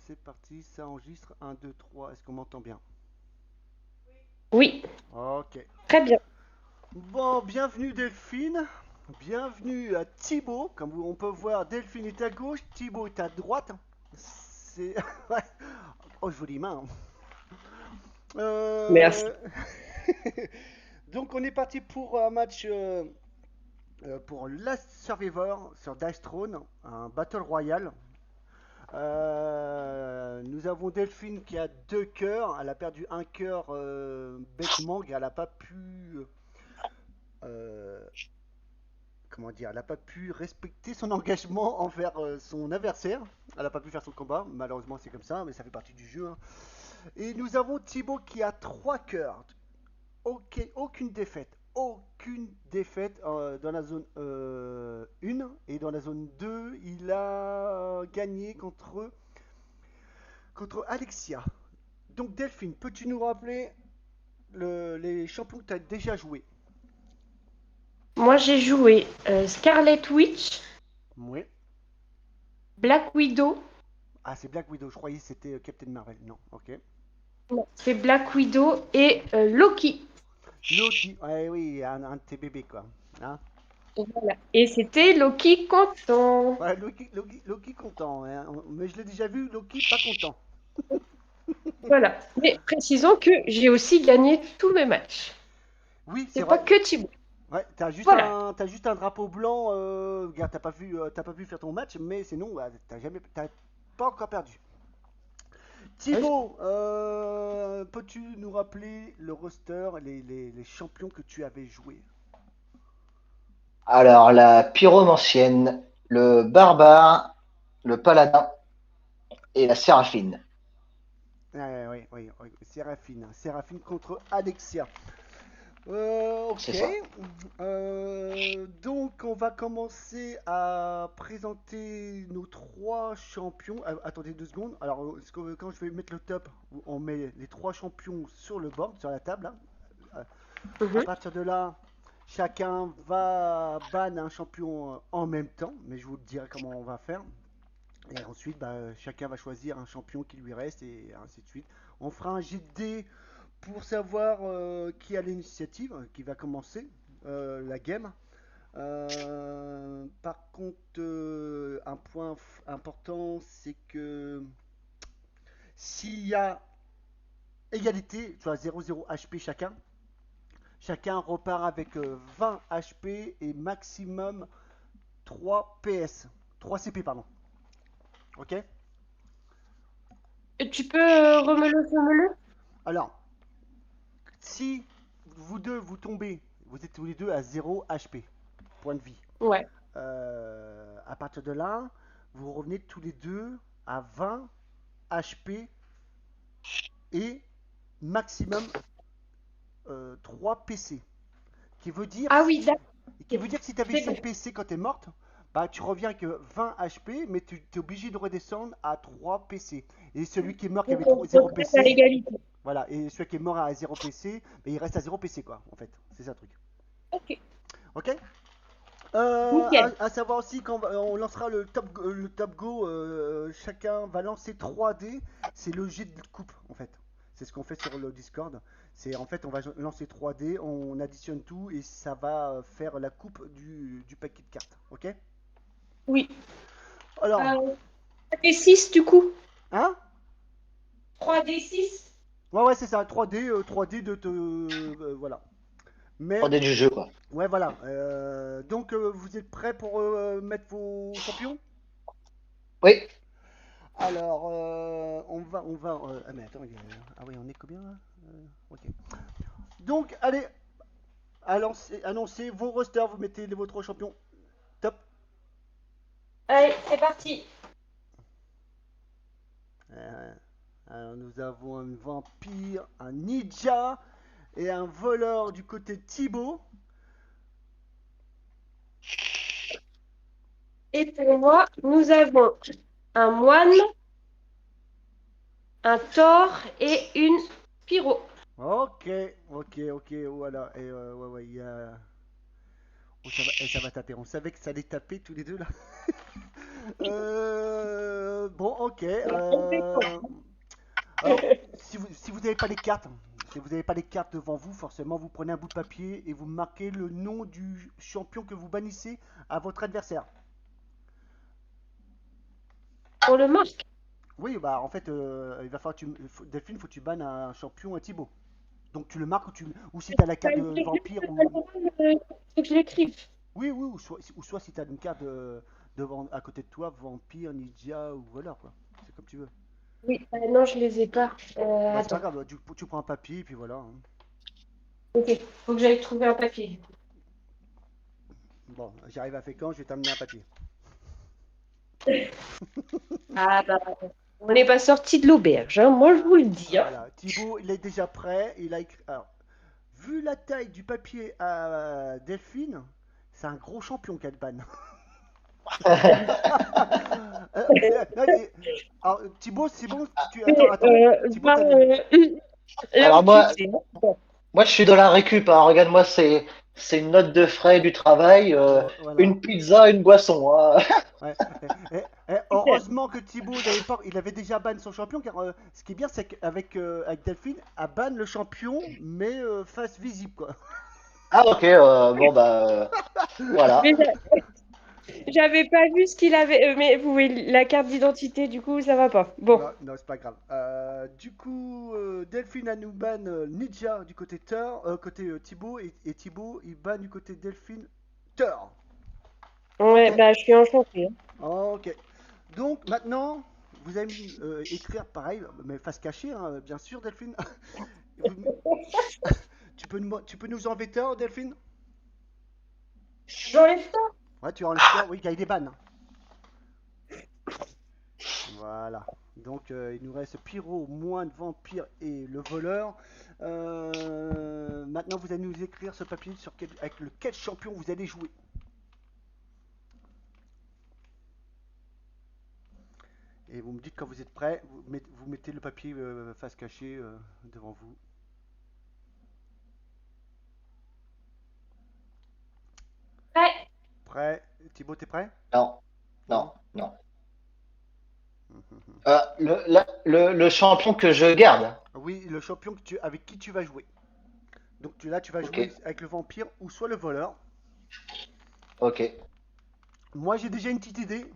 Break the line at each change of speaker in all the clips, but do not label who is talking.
c'est parti, ça enregistre. Un, 2, 3. Est-ce qu'on m'entend bien?
Oui,
Ok.
très bien.
Bon, bienvenue Delphine. Bienvenue à Thibaut. Comme on peut voir, Delphine est à gauche, Thibaut est à droite. C'est. Ouais. Oh, jolie main.
Merci.
Euh, Donc, on est parti pour un match pour Last Survivor sur Dice Throne, un Battle Royale. Nous avons Delphine qui a deux cœurs. Elle a perdu un cœur bêtement. Elle n'a pas pu. euh, Comment dire? Elle n'a pas pu respecter son engagement envers son adversaire. Elle n'a pas pu faire son combat. Malheureusement, c'est comme ça, mais ça fait partie du jeu, hein. Et nous avons Thibaut qui a trois cœurs. Ok, aucune défaite. Aucune défaite dans la zone 1. Et dans la zone 2, il a gagné contre Alexia. Donc Delphine, peux-tu nous rappeler les champions que tu as déjà joués?
Moi, j'ai joué Scarlet Witch,
Oui.
Black Widow.
Ah, c'est Black Widow. Je croyais que c'était Captain Marvel. Non, ok.
Non, c'est Black Widow et Loki.
Loki. Ouais, oui, un de tes bébés, quoi. Hein.
Voilà. Et c'était Loki content.
Ouais, Loki content, hein. Mais je l'ai déjà vu, Loki pas content.
Voilà. Mais précisons que j'ai aussi gagné tous mes matchs.
Oui, c'est
C'est pas
vrai.
que Thibaut.
Ouais,
Voilà.
t'as juste un drapeau blanc. Regarde, t'as pas pu faire ton match, mais sinon, ouais, t'as pas encore perdu.
Oui.
Thibaut, peux-tu nous rappeler le roster, les champions que tu avais joués?
Alors, la pyromancienne, le barbare, le paladin et la séraphine.
Oui, oui, oui, Séraphine. Séraphine contre Alexia.
C'est
Ok.
ça.
Donc, on va commencer à présenter nos trois champions. Attendez 2 secondes. Alors, quand je vais mettre le top, on met les trois champions sur le board, sur la table, hein. À
Mhm.
partir de là, chacun va ban un champion en même temps, mais je vous dirai comment on va faire. Et ensuite, bah, chacun va choisir un champion qui lui reste et ainsi de suite. On fera un jet de dés pour savoir qui a l'initiative, qui va commencer la game. Par contre, un point important, c'est que s'il y a égalité, tu vois, 0,0 HP chacun, chacun repart avec 20 HP et maximum 3 PS. 3 CP, pardon. Ok.
Et tu peux remelo.
Alors, si vous deux vous tombez, vous êtes tous les deux à 0 HP, point de vie.
Ouais.
À partir de là, vous revenez tous les deux à 20 HP et maximum 3 PC. Qui veut dire,
Ah oui, d'accord.
que si tu avais
C'est
6
bon.
PC quand tu es morte, bah, tu reviens que 20 HP, mais tu es obligé de redescendre à 3 PC. Et celui qui est mort qui
Donc,
avait
on
0
reste à
PC,
l'égalité.
voilà, et celui qui est mort à 0 PC, mais il reste à 0 PC, quoi, en fait. C'est ça le truc.
Ok,
Ok.
nickel.
À savoir aussi quand on lancera le top go, chacun va lancer 3D. C'est le jet de coupe en fait. C'est ce qu'on fait sur le Discord. C'est en fait on va lancer 3D, on additionne tout et ça va faire la coupe du paquet de cartes. Ok.
Oui.
Alors,
Euh, 3D6 du coup.
hein?
3D6.
Ouais, ouais, c'est ça. 3D, 3D voilà. Mais
3D du jeu, quoi.
ouais, voilà. Donc vous êtes prêts pour mettre vos champions?
Oui.
Alors, ah mais attends, ah oui, on est combien là? Ok. Donc, allez, annoncez vos rosters, vous mettez vos trois champions. Top.
Allez, c'est parti.
Euh, alors, nous avons un vampire, un ninja et un voleur du côté de Thibaut.
Et pour moi, nous avons un moine, un Thor et une Pyro.
Ok, ok, ok, voilà. Et ouais, ouais, il y a. Oh, ça va taper. On savait que ça allait taper tous les deux là. Bon, ok. Alors, si vous n'avez pas les cartes, si vous n'avez pas les cartes devant vous, forcément, vous prenez un bout de papier et vous marquez le nom du champion que vous bannissez à votre adversaire.
On le marque.
Oui, bah en fait, il va falloir que Delphine, faut que tu bannes un champion à Thibaut. Donc tu le marques ou si tu as la carte de vampire
Il faut que je l'écrive.
oui, oui, ou soit si tu as une carte devant à côté de toi, vampire, ninja ou voilà quoi. C'est comme tu veux.
Oui, non, je les ai pas.
Bah c'est pas
Attends.
grave, tu prends un papier et puis voilà, hein.
Ok, faut que j'aille trouver un papier.
Bon, j'arrive à Fécamp, je vais t'amener un papier.
Ah bah, on n'est pas sorti de l'auberge, hein, moi je vous le dis. Hein.
Voilà, Thibaut, il est déjà prêt. Il a écrit. Alors, vu la taille du papier à Delphine, c'est un gros champion qu'elle banne. Alors, Thibaut, c'est bon. Attends,
Mais,
attends. Thibaut, t'as les.
là où
Alors
tu
moi,
sais. Bon.
moi, je suis dans la récup, hein. Regarde-moi, c'est une note de frais du travail,
Voilà.
une pizza, une boisson, hein.
Ouais. Heureusement que Thibaut, il avait déjà ban son champion, car ce qui est bien, c'est qu'avec avec Delphine, elle banne le champion, mais face visible, quoi.
Ah ok, bon bah voilà.
Mais j'avais pas vu ce qu'il avait. Mais vous voyez, la carte d'identité, du coup, ça va pas. Bon.
Non, non, c'est pas grave. Du coup, Delphine, elle nous ban Ninja du côté Thor, côté Thibaut, et Thibaut, il ban du côté Delphine Thor.
Ouais,
Ok,
bah, je suis enchantée. Hein.
ok. Donc maintenant, vous allez écrire pareil, mais face cachée, hein, bien sûr, Delphine. Vous- tu peux nous enlever Thor, Delphine?
J'enlève ça.
Ouais, tu enlèves Thor, oui, car il est ban. Voilà. Donc il nous reste Pyro, Moine, Vampire et le voleur. Maintenant, vous allez nous écrire ce papier avec lequel champion vous allez jouer. Et vous me dites quand vous êtes prêt, vous mettez le papier face cachée devant vous.
Ouais.
Prêt? Thibaut, t'es prêt?
Non, non,
Non?
non. Le champion que je garde.
Oui, le champion avec qui tu vas jouer. Donc là, tu vas
Ok,
jouer avec le vampire ou soit le voleur.
ok.
Moi, j'ai déjà une petite idée.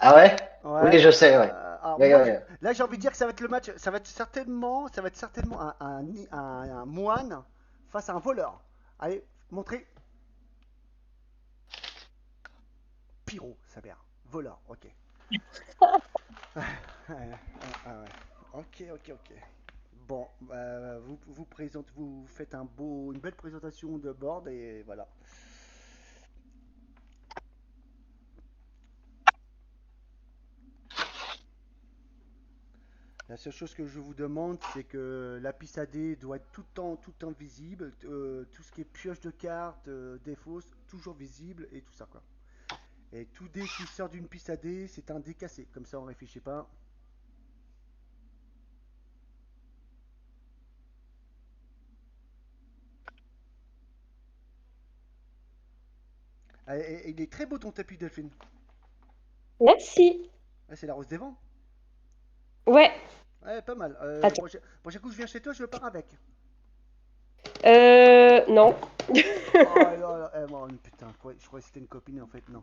Ah ouais? Oui,
Ouais.
je sais, ouais.
Alors
Ouais,
moi,
ouais, ouais.
là, j'ai envie de dire que ça va être le match. Ça va être certainement un moine face à un voleur. Allez, montrez. Pyro, ça vient. Voleur, ok. Ouais. Ok, ok, ok. Bon, vous faites une belle présentation de board et voilà. La seule chose que je vous demande, c'est que la piste AD doit être tout le temps visible. Tout ce qui est pioche de cartes, défausse, toujours visible et tout ça quoi. Et tout dé qui sort d'une piste AD, c'est un dé cassé. Comme ça, on réfléchit pas. Ah, et il est très beau ton tapis, Delphine.
Merci.
Ah, c'est la rose des vents.
Ouais.
Ouais, pas mal.
Attends.
Prochain coup, je viens chez toi, je pars avec.
Non.
Oh là là, putain, je croyais que c'était une copine, en fait, non.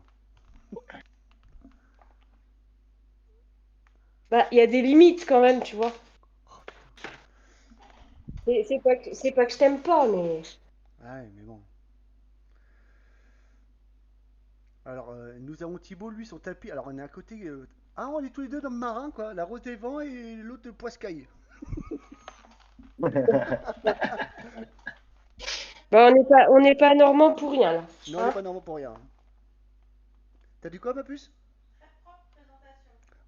Bah, il y a des limites quand même, tu vois.
Oh putain.
C'est pas que je t'aime pas, mais.
Ouais, mais bon. Alors, nous avons Thibaut, lui, son tapis. Alors, on est à côté. Ah, on est tous les deux dans le marin, quoi. La rose des vents et l'autre le poiscaille.
Bah, on n'est pas normand pour rien, là.
Non, on n'est
Hein.
pas normand pour rien. T'as dit quoi, ma puce?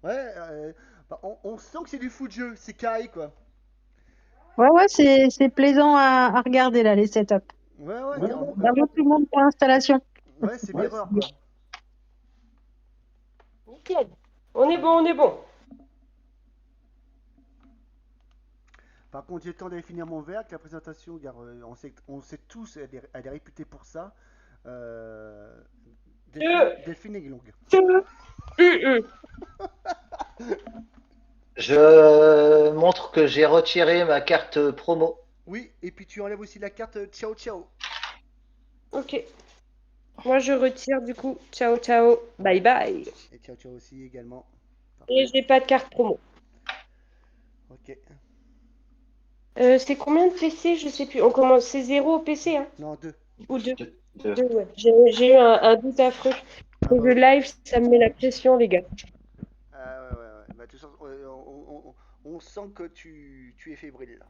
Ouais, bah, on sent que c'est du fou de jeu. C'est carré, quoi.
Ouais, ouais, c'est plaisant à regarder là, les setups.
Ouais, ouais,
Bravo tout le monde pour l'installation.
ouais, c'est mirror, quoi.
Nickel. On est bon, on est bon.
Par contre, j'ai le temps d'aller finir mon verre avec la présentation, car on sait tous, elle est réputée pour ça. Euh,
Deux.
Delphine est longue.
Je montre que j'ai retiré ma carte promo.
Oui, et puis tu enlèves aussi la carte ciao ciao.
Ok. Moi, je retire du coup. Ciao, ciao. Bye bye.
Et ciao ciao aussi également.
Et
Parfait.
j'ai pas de carte promo.
Ok.
C'est combien de PC? Je sais plus. On commence. C'est 0 au PC, hein?
Non, deux.
Ou 2?
Deux.
2, ouais. J'ai eu un doute affreux.
Ah bah
Le
oui.
live, ça me met la pression, les gars.
Ah ouais, ouais, ouais. Bah, de toute façon, on sent que tu es fébrile là.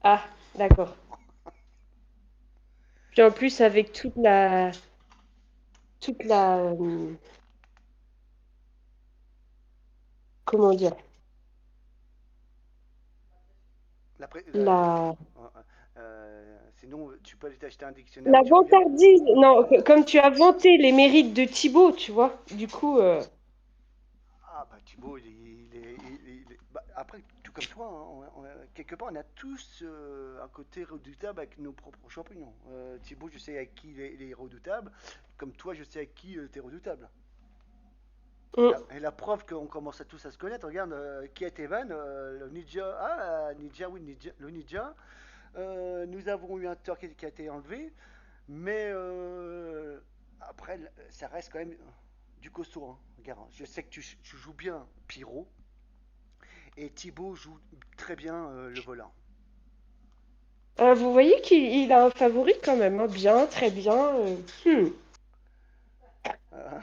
Ah, d'accord. Puis en plus, avec toute la, comment dire, la,
sinon, tu peux aller t'acheter un dictionnaire ou
la
tu regardes.
vantardise. Non, comme tu as vanté les mérites de Thibaut, tu vois. Du coup,
Ah bah Thibaut, bah, après, tout comme toi, hein, quelque part, on a tous un côté redoutable avec nos propres champignons. Thibaut, je sais avec qui il est redoutable, comme toi, je sais avec qui tu es redoutable.
mm.
Et la preuve qu'on commence à tous à se connaître, regarde, qui est Evan, le ninja, ninja, oui, ninja, le ninja. Nous avons eu un tort qui a été enlevé, mais après, ça reste quand même du costaud. Hein. Regarde, je sais que tu joues bien Pyro, et Thibaut joue très bien le volant.
Vous voyez qu'il a un favori quand même, hein. Bien, très bien.
Euh,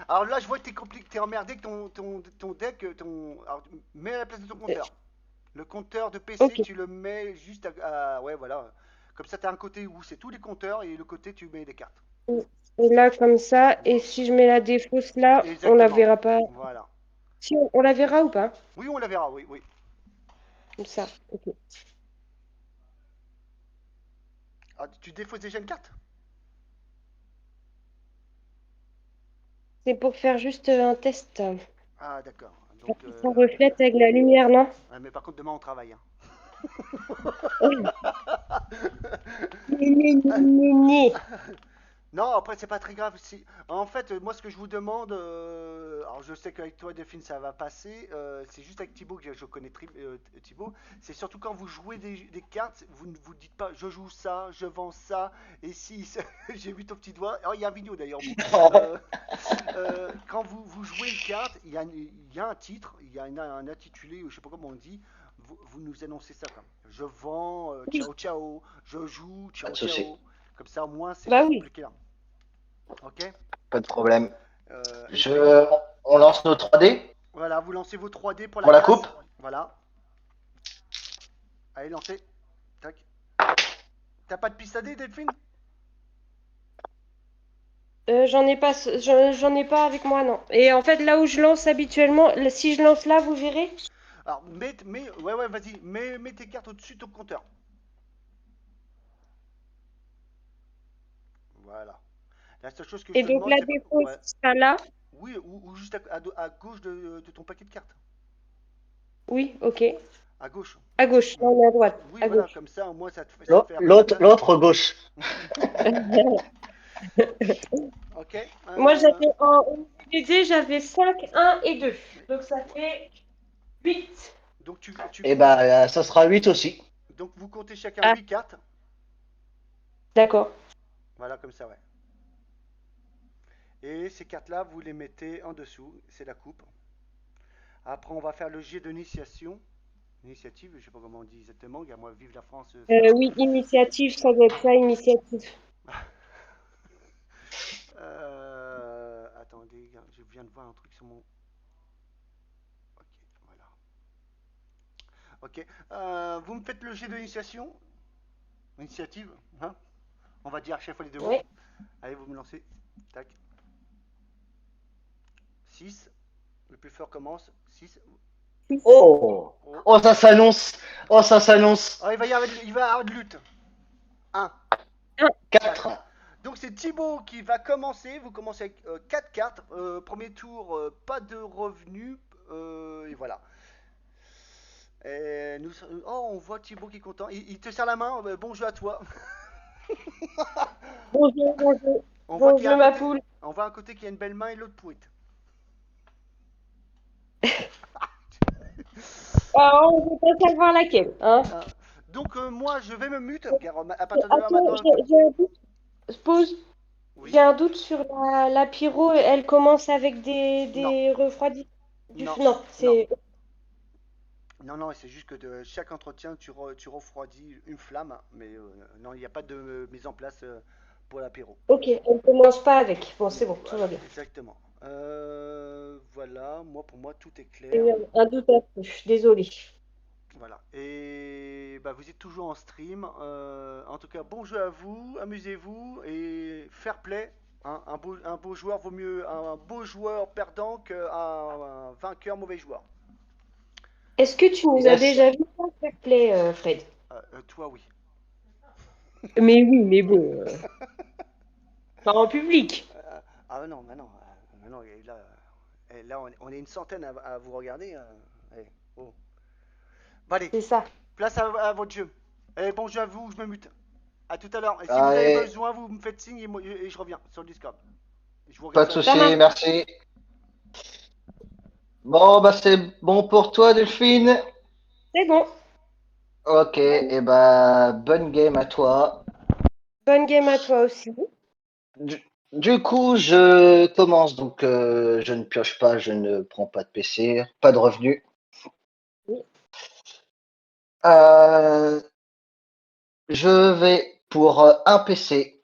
alors là, je vois que t'es emmerdé que ton deck, alors, mets à la place de ton compteur. Le compteur de PC,
Ok.
tu le mets juste ouais, voilà. Comme ça, tu as un côté où c'est tous les compteurs et le côté, tu mets des cartes.
Et là, comme ça, et si je mets la défausse là, on la
Exactement.
verra pas.
Voilà.
Si, on la verra ou pas?
Oui, on la verra, oui, oui.
Comme ça, ok.
Ah, tu défausses déjà une carte.
C'est pour faire juste un test.
Ah, d'accord.
Pour
Donc,
que ça reflète avec la lumière, non?
ouais, mais par contre, demain, on travaille. Hein.
Ni, ni, ni, ni, ni.
Non, après, c'est pas très grave. Si... En fait, moi, ce que je vous demande, alors je sais qu'avec toi, Delphine, ça va passer. C'est juste avec Thibaut que je connais Thibaut. C'est surtout quand vous jouez des cartes, vous ne vous dites pas je joue ça, je vends ça. Et si j'ai vu ton petit doigt, oh, il y a une vidéo d'ailleurs. Bon. Quand vous jouez une carte, il y a un titre, il y a un intitulé, je sais pas comment on dit. Vous nous annoncez ça comme je vends,
Oui,
ciao ciao, je joue,
Pas
ciao
de souci.
ciao. Comme ça, au moins, c'est
bah
beaucoup
oui.
plus clair. Ok.
Pas de problème.
Et puis,
On lance nos 3D
voilà, vous lancez vos 3D pour la
pour la coupe.
case. Voilà. Allez, lancez. Tac. T'as pas de piste à dés, Delphine?
J'en ai pas avec moi, non. Et en fait, là où je lance habituellement, si je lance là, vous verrez.
Alors, ouais, ouais, vas-y. Mets tes cartes au-dessus de ton compteur. Voilà. La seule chose que je
Et
te
donc
demande,
la
c'est pas.
défausse
Ouais.
sera là.
Oui, ou juste à gauche de ton paquet de cartes.
Oui, ok.
À gauche.
À gauche, non, mais à droite.
Oui,
À
voilà,
gauche.
comme ça, au moins, ça te fait un peu de
L'autre,
place.
l'autre gauche.
Ok.
Moi, j'avais en UDD, j'avais 5, 1 et 2. Donc ça fait 8.
Donc, tu
Et
comptes.
bah, ça sera 8 aussi.
Donc, vous comptez chacun
Ah,
8 cartes.
d'accord.
Voilà, comme ça, ouais. Et ces cartes-là, vous les mettez en dessous. C'est la coupe. Après, on va faire le jet d'initiation. Initiative, je sais pas comment on dit exactement. Regarde, moi, vive la France, ça va.
Oui, initiative, ça doit être ça, initiative.
Attendez, je viens de voir un truc sur mon. Ok, voilà. Ok. Vous me faites le jet d'initiation. Initiative, hein. On va dire à chaque fois les deux mots.
Oui.
Allez, vous me lancez. Tac. 6. Le plus fort commence. 6.
Oh!
Oh.
Oh, ça s'annonce! Oh, ça s'annonce!
Oh, il va y avoir de lutte. 1. 4.
4.
Donc c'est Thibaut qui va commencer. Vous commencez avec 4 cartes. Premier tour, pas de revenus. Et voilà. Et oh, on voit Thibaut qui est content. Il te serre la main. Bon jeu à toi.
Bonjour, bonjour.
On voit qu'il y a
Bonjour,
un
ma
côté,
poule.
on voit un côté qui a une belle main et l'autre pourrite.
On veut pas savoir laquelle, hein.
Ah. Donc moi je vais me mute car à partir de là
Attends,
maintenant.
j'ai un doute. Pause. J'ai
Oui.
un doute sur la pyro. Elle commence avec
Non.
des refroidis du
Non.
feu. Non,
Non.
c'est.
Non, non, c'est juste que de chaque entretien, tu refroidis une flamme, mais non, il n'y a pas de mise en place pour l'apéro.
Ok, elle commence pas avec. Bon, c'est bon, tout va
Voilà,
bien.
exactement. Voilà, moi pour moi tout est
J'ai
clair.
eu un doute un peu. Désolée.
Voilà. Et bah, vous êtes toujours en stream. En tout cas, bon jeu à vous, amusez-vous et fair play. Hein. Un beau joueur vaut mieux un beau joueur perdant qu'un vainqueur mauvais joueur.
Est-ce que tu nous as
Yes.
déjà vu ça, fair play, Fred?
Toi, oui.
Mais oui, mais bon, pas en public.
Ah non, mais non, non, et là on est une centaine à vous regarder. Allez, oh. Bon, allez,
C'est ça.
place à votre jeu. Et bon jeu à vous, je me mute. À tout à l'heure. Et si vous avez
Allez,
besoin, vous me faites signe et je reviens sur le Discord. Je vous
pas de
réinstalle le
Ça
jeu.
souci,
marche.
merci. Bon, bah c'est bon pour toi, Delphine.
C'est bon.
Ok, et bah bonne game à toi.
Bonne game à toi aussi.
Du coup, je commence, donc je ne pioche pas, je ne prends pas de PC, pas de revenus.
Oui.
Euh, je vais pour un PC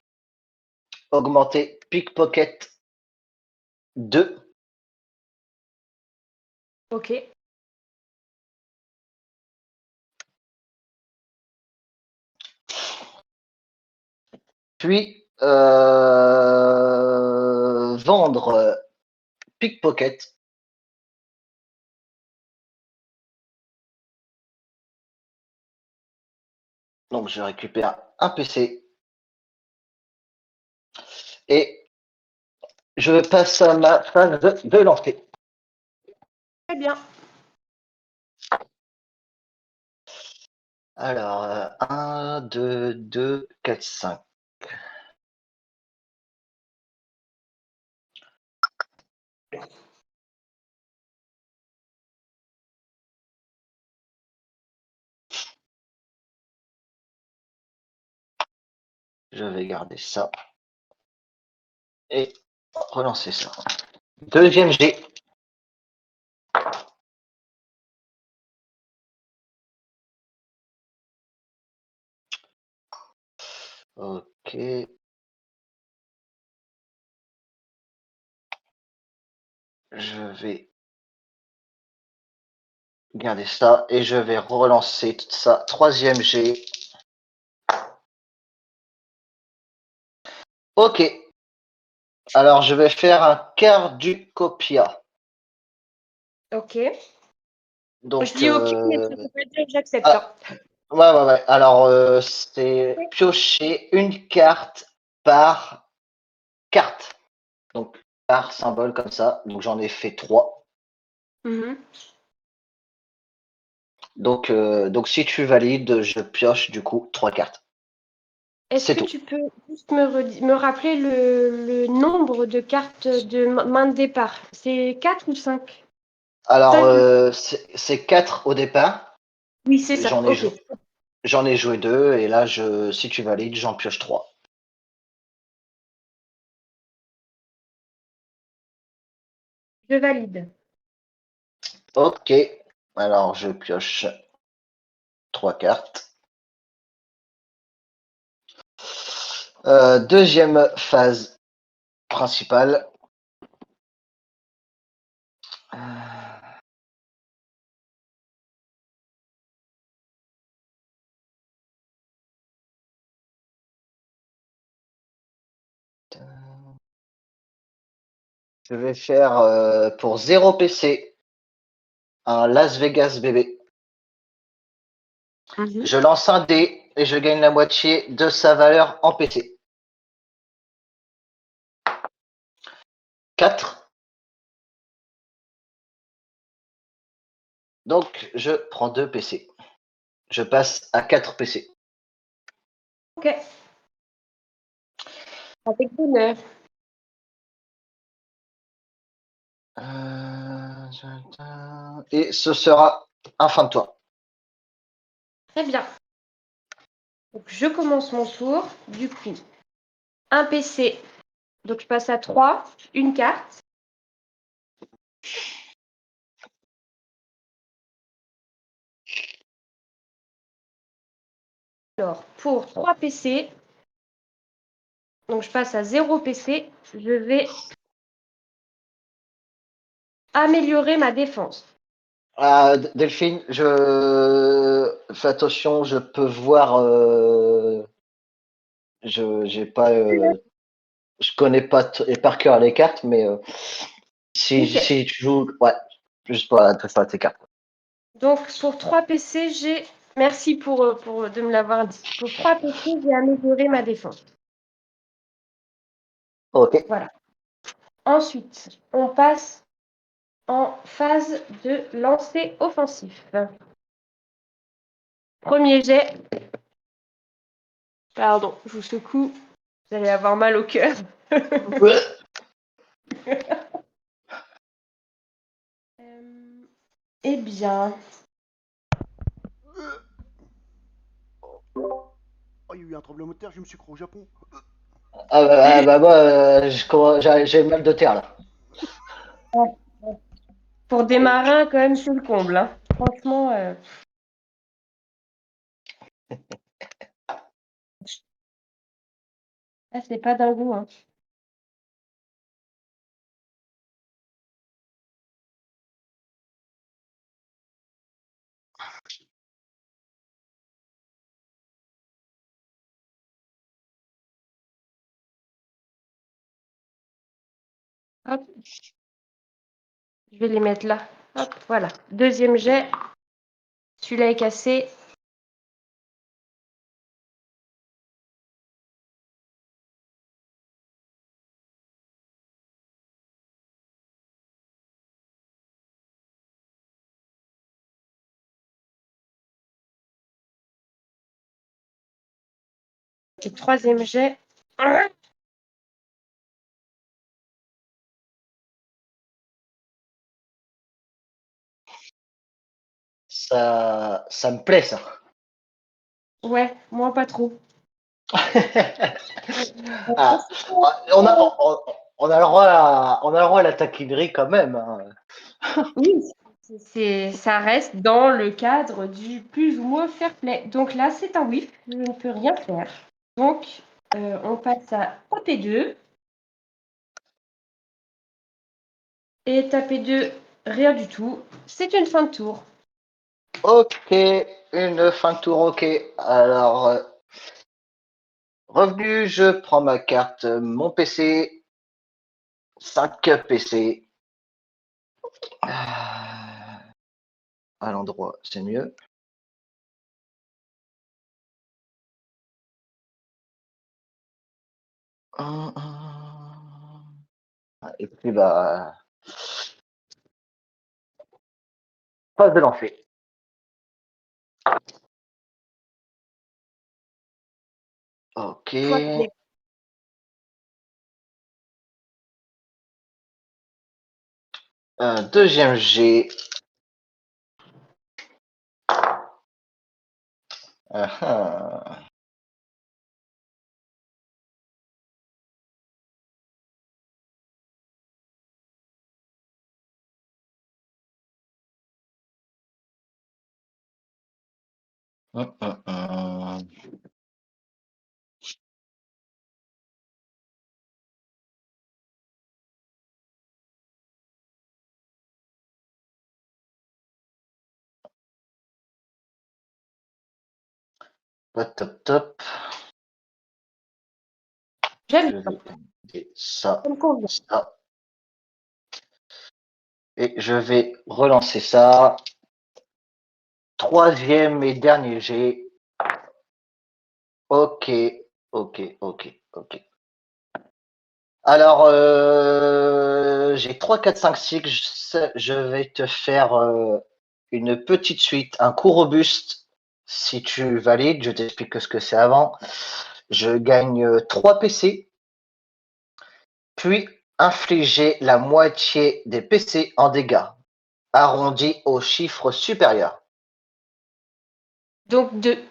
augmenter Pickpocket 2,
Ok.
puis vendre Pickpocket. Donc je récupère un PC et je passe à ma phase de lancer.
Très bien.
Alors, 1, 2, 2, 4, 5. Je vais garder ça et relancer ça. Deuxième G. Ok. Je vais garder ça et je vais relancer tout ça. Troisième G. Ok. Alors, je vais faire un quart du copia.
Ok. Je
Donc,
dis ok, mais ça ne veut pas dire que j'accepte, hein.
ah, ouais. Alors, c'est piocher une carte par carte. Donc, par symbole comme ça. Donc, j'en ai fait 3.
Mhm.
Donc, si tu valides, je pioche du coup 3 cartes.
Est-ce
C'est
que
tout.
tu peux juste me rappeler le nombre de cartes de main de départ? C'est 4 ou 5?
Alors,
5.
c'est 4 au départ.
Oui, c'est ça.
J'en ai,
Ok.
jou- j'en ai joué 2 et là, si tu valides, j'en pioche 3.
Je valide.
Ok. Alors, je pioche 3 cartes. Deuxième phase principale. Je vais faire pour 0 PC un Las Vegas bébé.
Mhm.
Je lance un dé et je gagne la moitié de sa valeur en PC. 4. Donc, je prends 2 PC. Je passe à 4 PC.
Ok. Avec bonheur.
Et ce sera un fin de tour.
Très bien. Donc, je commence mon tour. Du coup, un PC. Donc, je passe à 3, une carte. Alors, pour 3 PC, donc je passe à 0 PC, je vais améliorer ma défense.
Delphine, je fais attention, je peux voir. J'ai pas, je connais pas et par cœur les cartes, mais si,
Nickel.
si tu joues, ouais, juste pour faire tes cartes.
Donc, pour 3 PC, j'ai... Merci pour de me l'avoir dit. Pour 3 PC, j'ai amélioré ma défense.
Ok.
Voilà. Ensuite, on passe en phase de lancer offensif. Premier jet. Pardon, je vous secoue. Vous allez avoir mal au cœur. Eh bien,
Oh, il y a eu un tremblement de terre, je me suis cru au Japon.
Bah moi, j'ai mal de terre là.
pour des marins, quand même, c'est le comble. Hein. Franchement, c'est pas dingo. Hein. Hop. Je vais les mettre là. Hop, voilà. Deuxième jet. Celui-là est cassé. Et troisième jet.
Ça me plaît ça.
Ouais, moi pas trop.
Ah, on a le droit on a le droit à la taquinerie quand même. Hein.
Oui, ça reste dans le cadre du plus ou moins fair play. Donc là, c'est un whiff. Je ne peux rien faire. Donc, on passe à OP2. Et taper 2, rien du tout. C'est une fin de tour.
Ok, une fin de tour, ok. Alors, revenu, je prends ma carte, mon PC, 5 PC. À l'endroit, c'est mieux. Et puis, bah, phase de lancer. Ok.
Toi, tu es-
Deuxième G. Ah, ah. Top, top, top.
J'aime
Je
ça.
vais mettre ça,
Ça me convient.
ça. Et je vais relancer ça. Troisième et dernier G. Ok, ok, ok, ok. Alors, j'ai 3, 4, 5, 6. Je vais te faire une petite suite, un coup robuste. Si tu valides, je t'explique ce que c'est avant. Je gagne 3 PC. puis infliger la moitié des PC en dégâts, arrondi au chiffre supérieur.
Donc 2.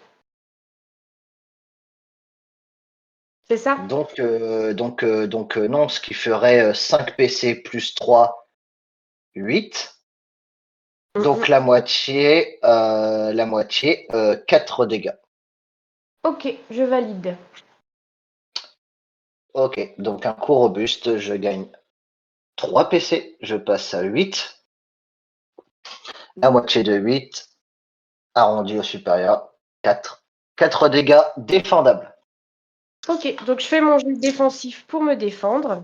C'est ça?
Donc non, ce qui ferait 5 PC plus 3, 8. Donc la moitié, 4 dégâts.
Ok, je valide.
Ok, donc un coup robuste, je gagne 3 PC, je passe à 8. La moitié de 8, arrondi au supérieur, 4. 4 dégâts défendables.
Ok, donc je fais mon jet défensif pour me défendre.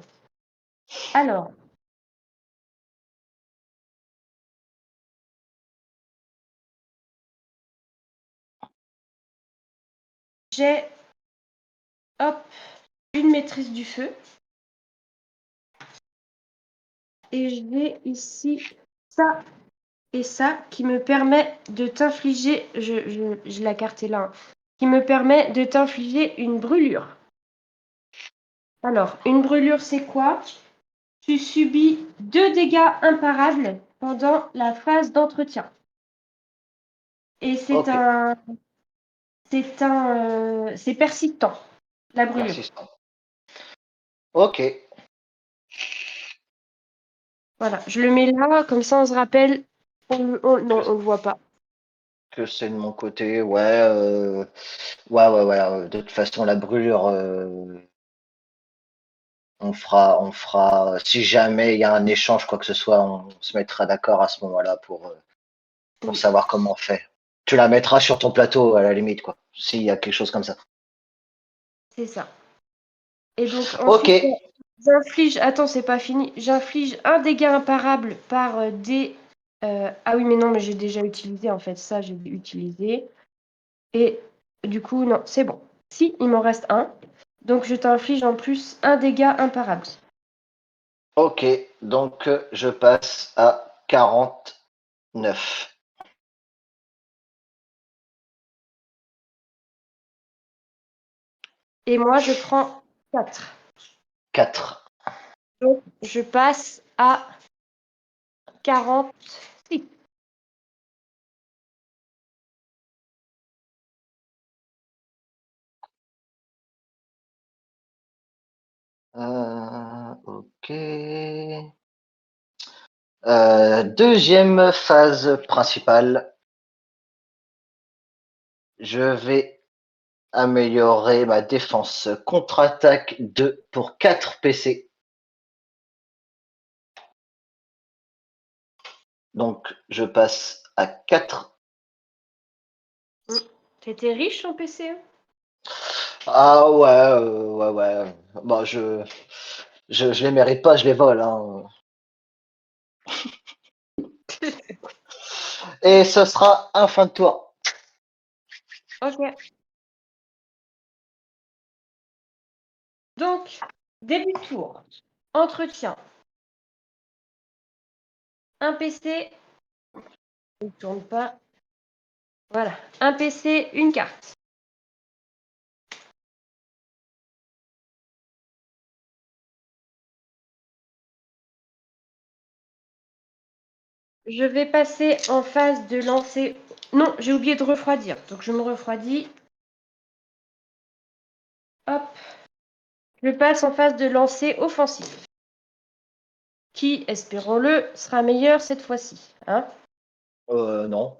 Alors, j'ai hop, une maîtrise du feu. Et je vais ici ça et ça qui me permet de t'infliger, je la carte est là, hein, qui me permet de t'infliger une brûlure. Alors, une brûlure, c'est quoi? Tu subis 2 dégâts imparables pendant la phase d'entretien. Et
Ok,
c'est persistant, la brûlure.
persistant. Ok,
Voilà, je le mets là, comme ça on se rappelle. Non, on le voit pas.
que c'est de mon côté, ouais. Ouais. De toute façon, la brûlure, on fera. Si jamais il y a un échange, quoi que ce soit, on se mettra d'accord à ce moment-là pour
Oui,
savoir comment on fait. Tu la mettras sur ton plateau à la limite, quoi. S'il y a quelque chose comme ça.
c'est ça. Et donc
Ok,
ensuite, j'inflige. Attends, c'est pas fini. J'inflige un dégât imparable par des. Ah oui, mais non, mais j'ai déjà utilisé en fait. Ça, j'ai utilisé. Et du coup, non, c'est bon. Si, il m'en reste un. Donc je t'inflige en plus un dégât imparable.
ok. Donc je passe à 49.
Et moi, je prends 4.
4.
Donc je passe à 46.
Ok. Deuxième phase principale. Je vais améliorer ma défense contre-attaque 2 pour 4 PC. Donc, je passe à 4.
T'étais riche en PCE?
Ah ouais, ouais. Bon, je les mérite pas, je les vole, hein. Et ce sera un fin de tour.
Ok. Donc, début de tour. Entretien. Un PC. Il ne tourne pas. Voilà. Un PC, une carte. Je vais passer en phase de lancer. Non, j'ai oublié de refroidir. Donc, je me refroidis. Hop. Je passe en phase de lancer offensif. Qui, espérons-le, sera meilleur cette fois-ci. Hein?
Non.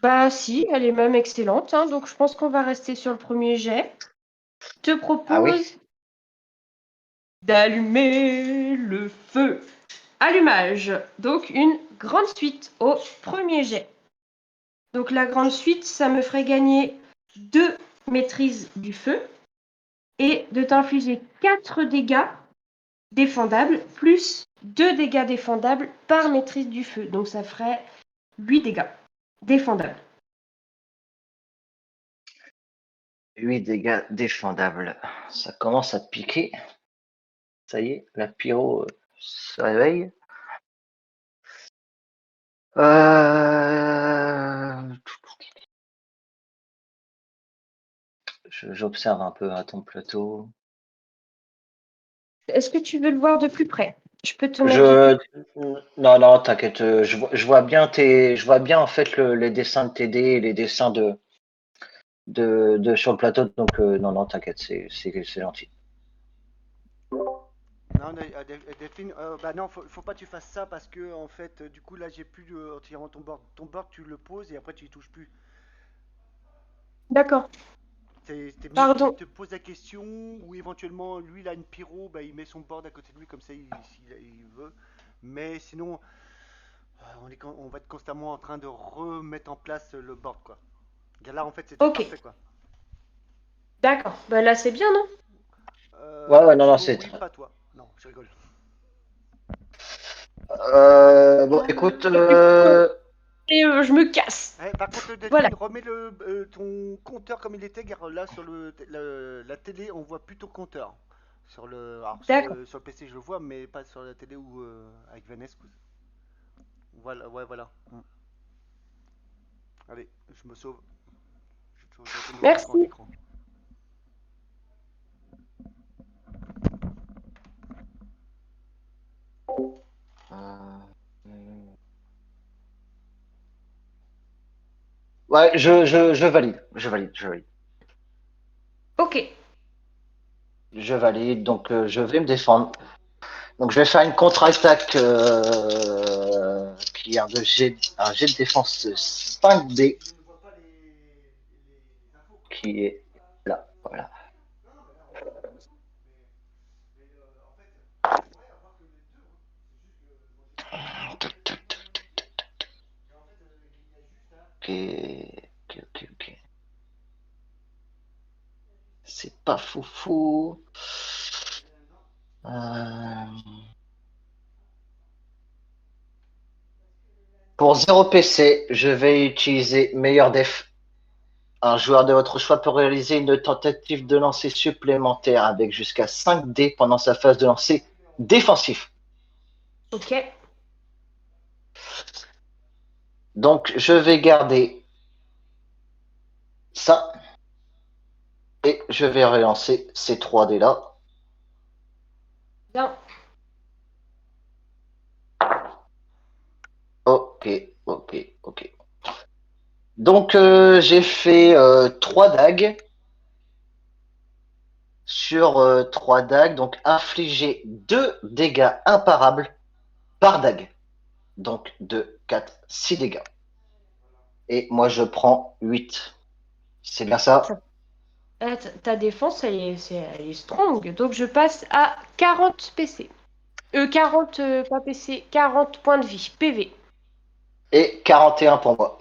Bah si, elle est même excellente. Hein, donc, je pense qu'on va rester sur le premier jet. Je te
Ah oui?
propose d'allumer le feu. Allumage. Donc une grande suite au premier jet. Donc la grande suite, ça me ferait gagner 2 maîtrises du feu et de t'infliger 4 dégâts défendables plus 2 dégâts défendables par maîtrise du feu. Donc ça ferait 8 dégâts défendables.
8 dégâts défendables. Ça commence à piquer. Ça y est, la pyro se réveille. Euh... J'observe un peu à ton plateau.
Est-ce que tu veux le voir de plus près? Je peux te mettre
Je non non t'inquiète, je vois bien je vois bien en fait les dessins de TD et les dessins de sur le plateau, donc non non t'inquiète, c'est gentil.
Non, Delphine, bah non, faut pas que tu fasses ça parce que en fait, du coup là, j'ai plus entièrement ton board. Ton board, tu le poses et après tu y touches plus.
D'accord,
C'est mieux qu'il
pardon.
te pose la question ou éventuellement lui il a une pyro, bah, il met son board à côté de lui comme ça il veut. Mais sinon, on va être constamment en train de remettre en place le board quoi. Là en fait c'était
Ok,
parfait quoi.
d'accord. Bah là, c'est bien, non?
Ouais ouais non non
Niveau
c'est
oui, pas toi. Non, je rigole.
bon écoute
Et du coup, je me casse.
Par contre,
Voilà,
Delphine, remets ton compteur comme il était, car là sur la télé, on voit plus ton compteur. Alors,
d'accord.
sur le PC, je le vois, mais pas sur la télé ou avec Vanessa. Voilà, ouais, voilà. Allez, je me sauve. Je retourne au changement
Merci.
d'écran.
ouais je valide, je valide.
Ok,
Je valide, donc je vais me défendre. Donc je vais faire une contre-attaque qui est un jet de défense 5D
Je ne vois pas les infos.
qui est là. Voilà.
Non, non, mais là, on voit les infos. Mais en fait, je pourrais avoir que les deux. C'est juste que moi, j'ai pas les infos. Et en fait, il y a juste à.
Ok, ok. C'est pas foufou. Euh, Pour 0 PC, je vais utiliser meilleur def. Un joueur de votre choix peut réaliser une tentative de lancer supplémentaire avec jusqu'à 5 dés pendant sa phase de lancer défensif.
ok.
Donc, je vais garder ça et je vais relancer ces 3 dés là.
Bien.
Ok, ok. Donc, j'ai fait 3 dagues sur 3 dagues, donc infliger 2 dégâts imparables par dague. Donc 2, 4, 6 dégâts. Et moi, je prends 8. C'est bien ça?
Ça- ta défense, elle est strong. Donc, je passe à 40 PC. 40, pas PC, 40 points de vie. PV.
Et 41 pour moi.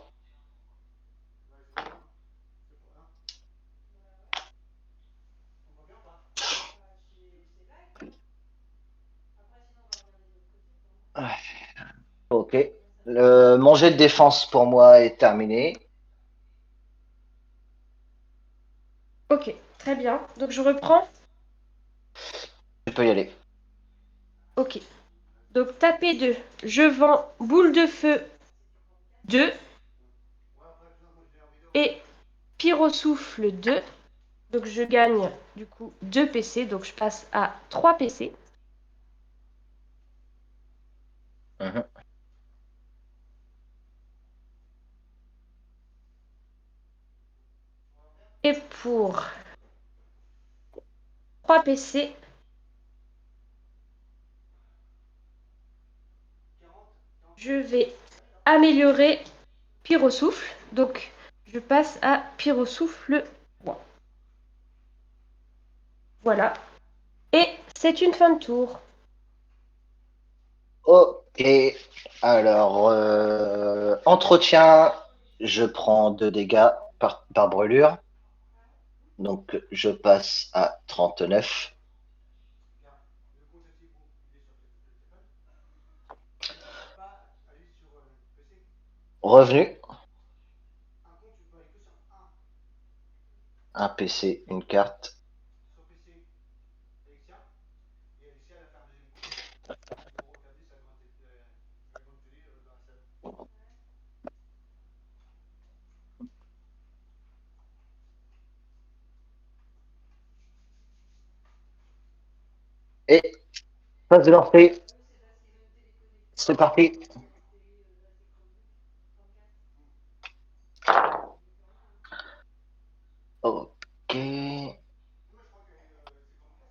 Ok. Mon jet de défense pour moi est terminé.
Ok, très bien. Donc, je reprends.
Je peux y aller.
Ok. Donc, tapez 2. Je vends boule de feu 2 et pyrosouffle 2. Donc, je gagne du coup 2 PC. Donc, je passe à 3 PC.
Mhm.
Et pour 3 PC, je vais améliorer pyrosouffle. Donc, je passe à pyrosouffle 3. Voilà. Et c'est une fin de tour.
Ok. Alors, entretien, je prends 2 dégâts par brûlure. Donc, je passe à 39. Revenu, un PC, une carte. Et Phase de lancer. C'est parti. Ok.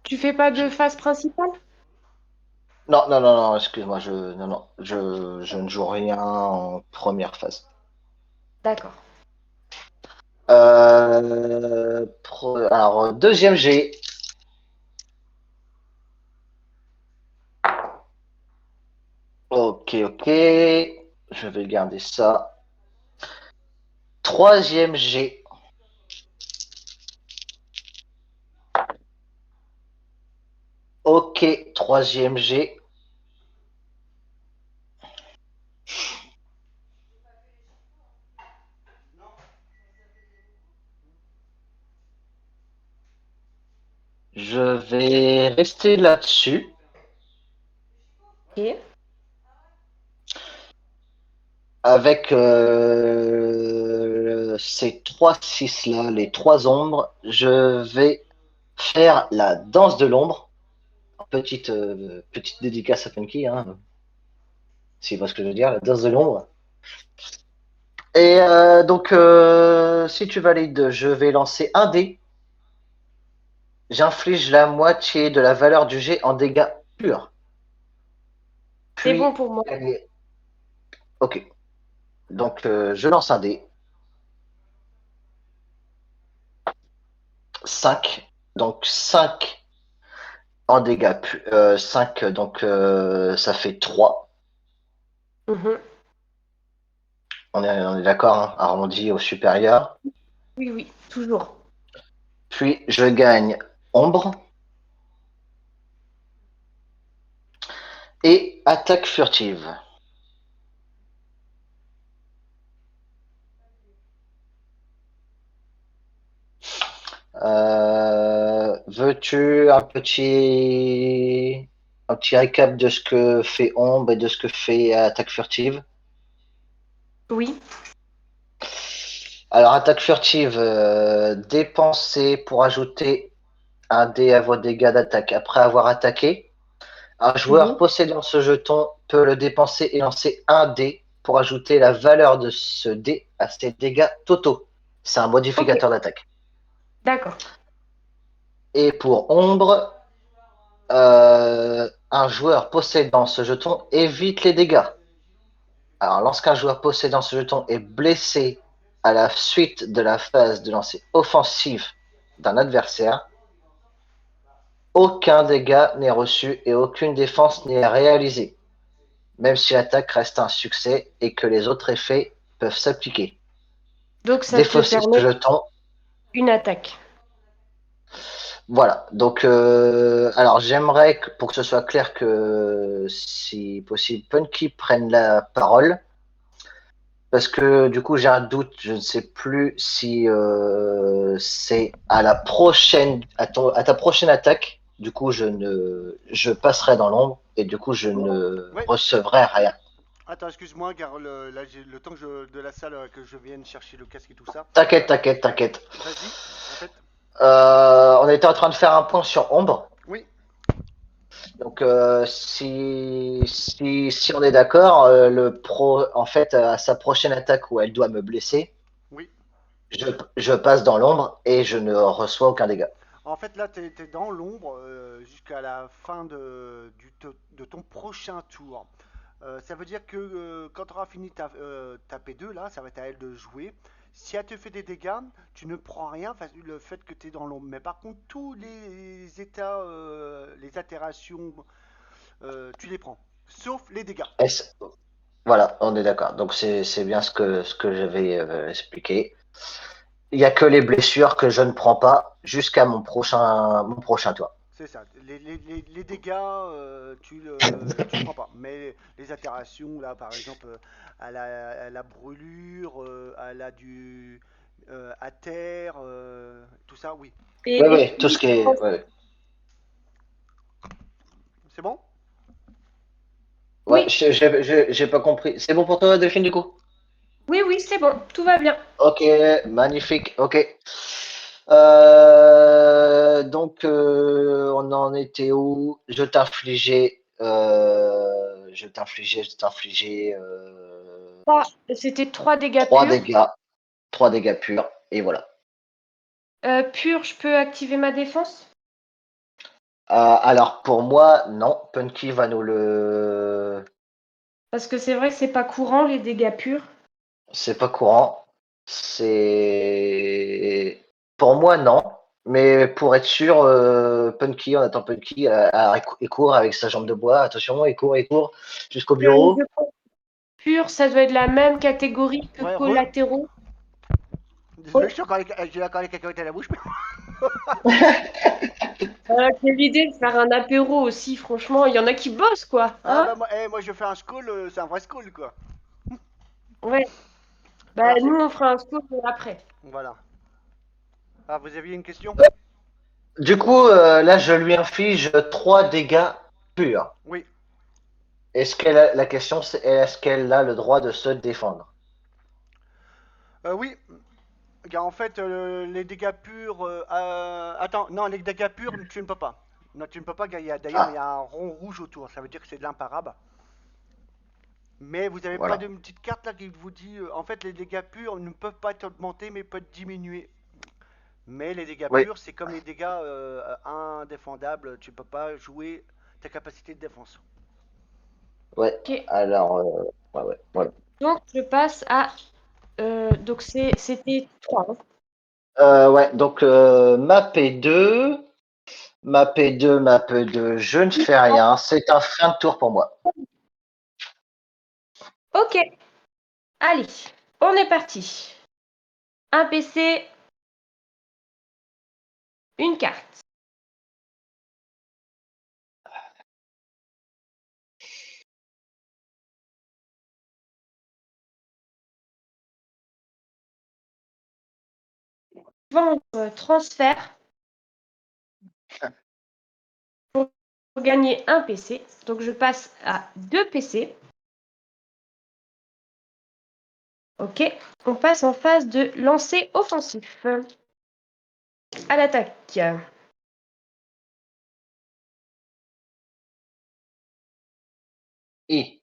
Tu fais pas de phase principale?
Non, non, non, non, excuse-moi, non, non, je ne joue rien en première phase.
D'accord.
Alors, deuxième G. Ok, ok. Je vais garder ça. Troisième G. Ok, troisième G. Je vais rester là-dessus.
Ok.
Avec ces 3-6 là, les 3 ombres, je vais faire la danse de l'ombre. Petite dédicace à Funky, hein, si tu vois ce que je veux dire, la danse de l'ombre. Et donc, si tu valides, je vais lancer un dé. J'inflige la moitié de la valeur du jet en dégâts purs.
C'est bon
Puis,
pour moi.
ok. Donc, je lance un dé. 5. Donc, 5 en dégâts. 5, donc ça fait 3.
Mhm.
On est d'accord, hein, arrondi au supérieur.
Oui, oui, toujours.
Puis, je gagne ombre et attaque furtive. Veux-tu un petit récap de ce que fait ombre et de ce que fait attaque furtive?
Oui.
Alors, attaque furtive, dépenser pour ajouter un dé à vos dégâts d'attaque après avoir attaqué. Un joueur
Mhm.
possédant ce jeton peut le dépenser et lancer un dé pour ajouter la valeur de ce dé à ses dégâts totaux. C'est un
Ok,
modificateur d'attaque.
d'accord.
Et pour ombre, un joueur possédant ce jeton évite les dégâts. Alors, lorsqu'un joueur possédant ce jeton est blessé à la suite de la phase de lancer offensif d'un adversaire, aucun dégât n'est reçu et aucune défense n'est réalisée, même si l'attaque reste un succès et que les autres effets peuvent s'appliquer.
Donc ça te
Défausser ce
permet
jeton,
une attaque.
voilà. Donc, alors j'aimerais que, pour que ce soit clair que, si possible, Punky prenne la parole. Parce que du coup, j'ai un doute, je ne sais plus si c'est à la prochaine, à ta prochaine attaque. Du coup, je passerai dans l'ombre et du coup, je ne
Ouais.
recevrai rien.
Attends, excuse-moi, car là, j'ai le temps de la salle que je vienne chercher le casque et tout ça.
T'inquiète, t'inquiète, t'inquiète.
Vas-y, répète.
On était en train de faire un point sur ombre.
Oui,
Donc, si on est d'accord, en fait, à sa prochaine attaque où elle doit me blesser,
oui.
je, je passe dans l'ombre et je ne reçois aucun dégât.
En fait, là, tu es dans l'ombre jusqu'à la fin de ton prochain tour. Ça veut dire que quand tu auras fini ta P2, là, ça va être à elle de jouer. Si elle te fait des dégâts, tu ne prends rien face le fait que tu es dans l'ombre. Mais par contre, tous les états, les altérations, tu les prends. Sauf les dégâts.
Est-ce- Voilà, on est d'accord. Donc c'est bien ce que j'avais expliqué. Il n'y a que les blessures que je ne prends pas jusqu'à mon prochain tour.
C'est ça. Les dégâts, tu prends pas. Mais les altérations, là, par exemple, à la brûlure, elle a du à terre, tout ça, oui.
Oui,
Et
oui, tout ce qui est. Ouais,
C'est bon?
ouais,
oui,
j'ai pas compris. C'est bon pour toi, Delphine, du coup?
oui, oui, c'est bon, tout va bien.
Ok, magnifique. Ok. Donc, on en était où? Je t'infligeais Je vais t'infliger
C'était 3 dégâts
3
purs.
dégâts. 3 dégâts purs. Et voilà.
Pur, je peux activer ma défense?
Alors pour moi, non. Punky va nous le.
Parce que c'est vrai que c'est pas courant les dégâts purs.
C'est pas courant. C'est. Pour moi, non. Mais pour être sûr, Punky, on attend Punky. Il court avec sa jambe de bois. Attention, il court jusqu'au bureau.
Pur, ça doit être la même catégorie que
Ouais,
collatéraux.
Désolé, j'ai encore les cacahuètes à la bouche.
J'ai l'idée de faire un apéro aussi, franchement, il y en a qui bossent quoi.
Ah
Hein
bah moi je fais un skull, c'est un vrai skull quoi.
ouais. Bah
Alors
nous on fera un scoop après.
voilà. Ah, vous aviez une question?
Du coup, là, je lui inflige 3 dégâts purs.
Oui.
La question, c'est est-ce qu'elle a le droit de se défendre?
Oui. Car en fait, les dégâts purs. Attends, non, les dégâts purs, tu ne peux pas. Non, tu ne peux pas, car d'ailleurs, il y
Ah,
a un rond rouge autour. Ça veut dire que c'est de l'imparable. Mais vous n'avez pas
voilà.
de petite carte là qui vous dit. En fait, les dégâts purs ne peuvent pas être augmentés, mais peuvent diminuer. Mais les dégâts
Oui,
purs, c'est comme les dégâts indéfendables. Tu ne peux pas jouer ta capacité de défense.
ouais.
Ok.
Alors, ouais, voilà.
Donc je passe à. Donc c'était 3.
Ouais, donc map 2, je ne fais rien. C'est un fin de tour pour moi.
Ok. Allez, on est parti. Un PC, une carte. Vendre, transfert pour gagner un PC. Donc je passe à 2 PC. Ok. On passe en phase de lancer offensif. À l'attaque.
I.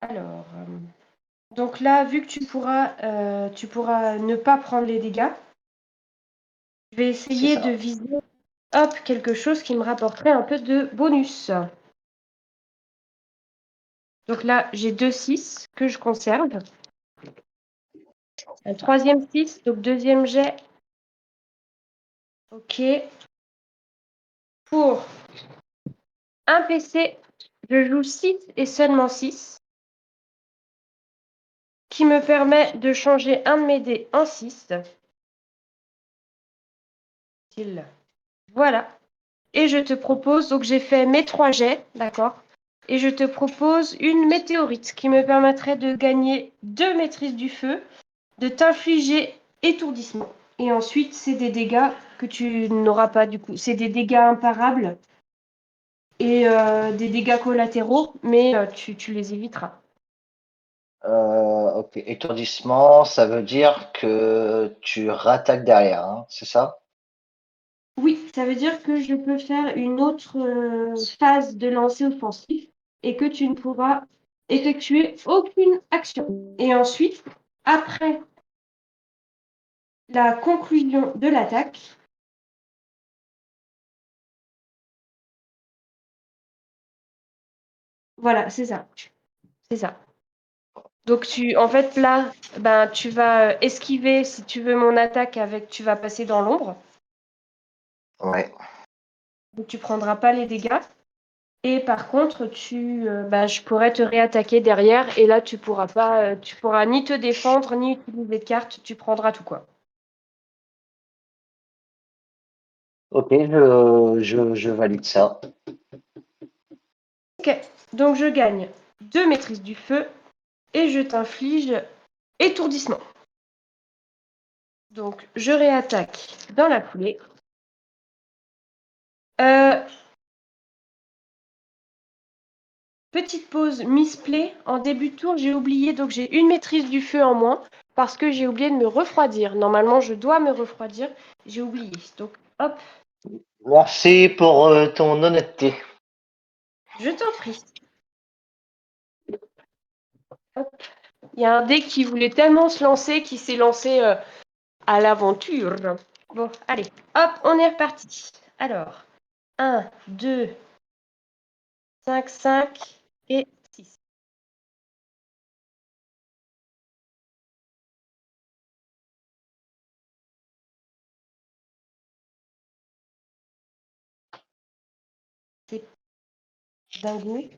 Alors, donc là, vu que tu pourras ne pas prendre les dégâts, je vais
C'est
essayer de
ça.
viser hop, quelque chose qui me rapporterait un peu de bonus. Donc là, j'ai 2 6 que je conserve. Un troisième 6, donc deuxième jet. Ok. Pour un PC, je joue 6 et seulement 6, qui me permet de changer un de mes dés en 6. Voilà. Et je te propose, donc j'ai fait mes 3 jets, d'accord? Et je te propose une météorite qui me permettrait de gagner 2 maîtrises du feu, de t'infliger étourdissement. Et ensuite, c'est des dégâts que tu n'auras pas du coup. C'est des dégâts imparables et des dégâts collatéraux, mais tu les éviteras.
Ok. Étourdissement, ça veut dire que tu rattaques derrière, hein, c'est ça?
Oui, ça veut dire que je peux faire une autre phase de lancer offensif et que tu ne pourras effectuer aucune action. Et ensuite, après la conclusion de l'attaque, voilà, c'est ça. C'est ça. Donc en fait là, ben tu vas esquiver si tu veux mon attaque avec, tu vas passer dans l'ombre,
Ouais.
donc tu prendras pas les dégâts. Et par contre, je pourrais te réattaquer derrière et là tu pourras pas, tu pourras ni te défendre ni utiliser de cartes, tu prendras tout quoi.
Ok, je valide ça.
Ok, donc je gagne 2 maîtrises du feu et je t'inflige étourdissement. Donc je réattaque dans la foulée. Petite pause misplay. En début de tour, j'ai oublié, donc j'ai une maîtrise du feu en moins parce que j'ai oublié de me refroidir. Normalement, je dois me refroidir. J'ai oublié. Donc, Hop,
Merci pour ton honnêteté.
je t'en prie. Hop. Il y a un dé qui voulait tellement se lancer qu'il s'est lancé à l'aventure. Bon, allez, hop, on est reparti. Alors, 1, 2, 5, 5 et 6. C'est dingue.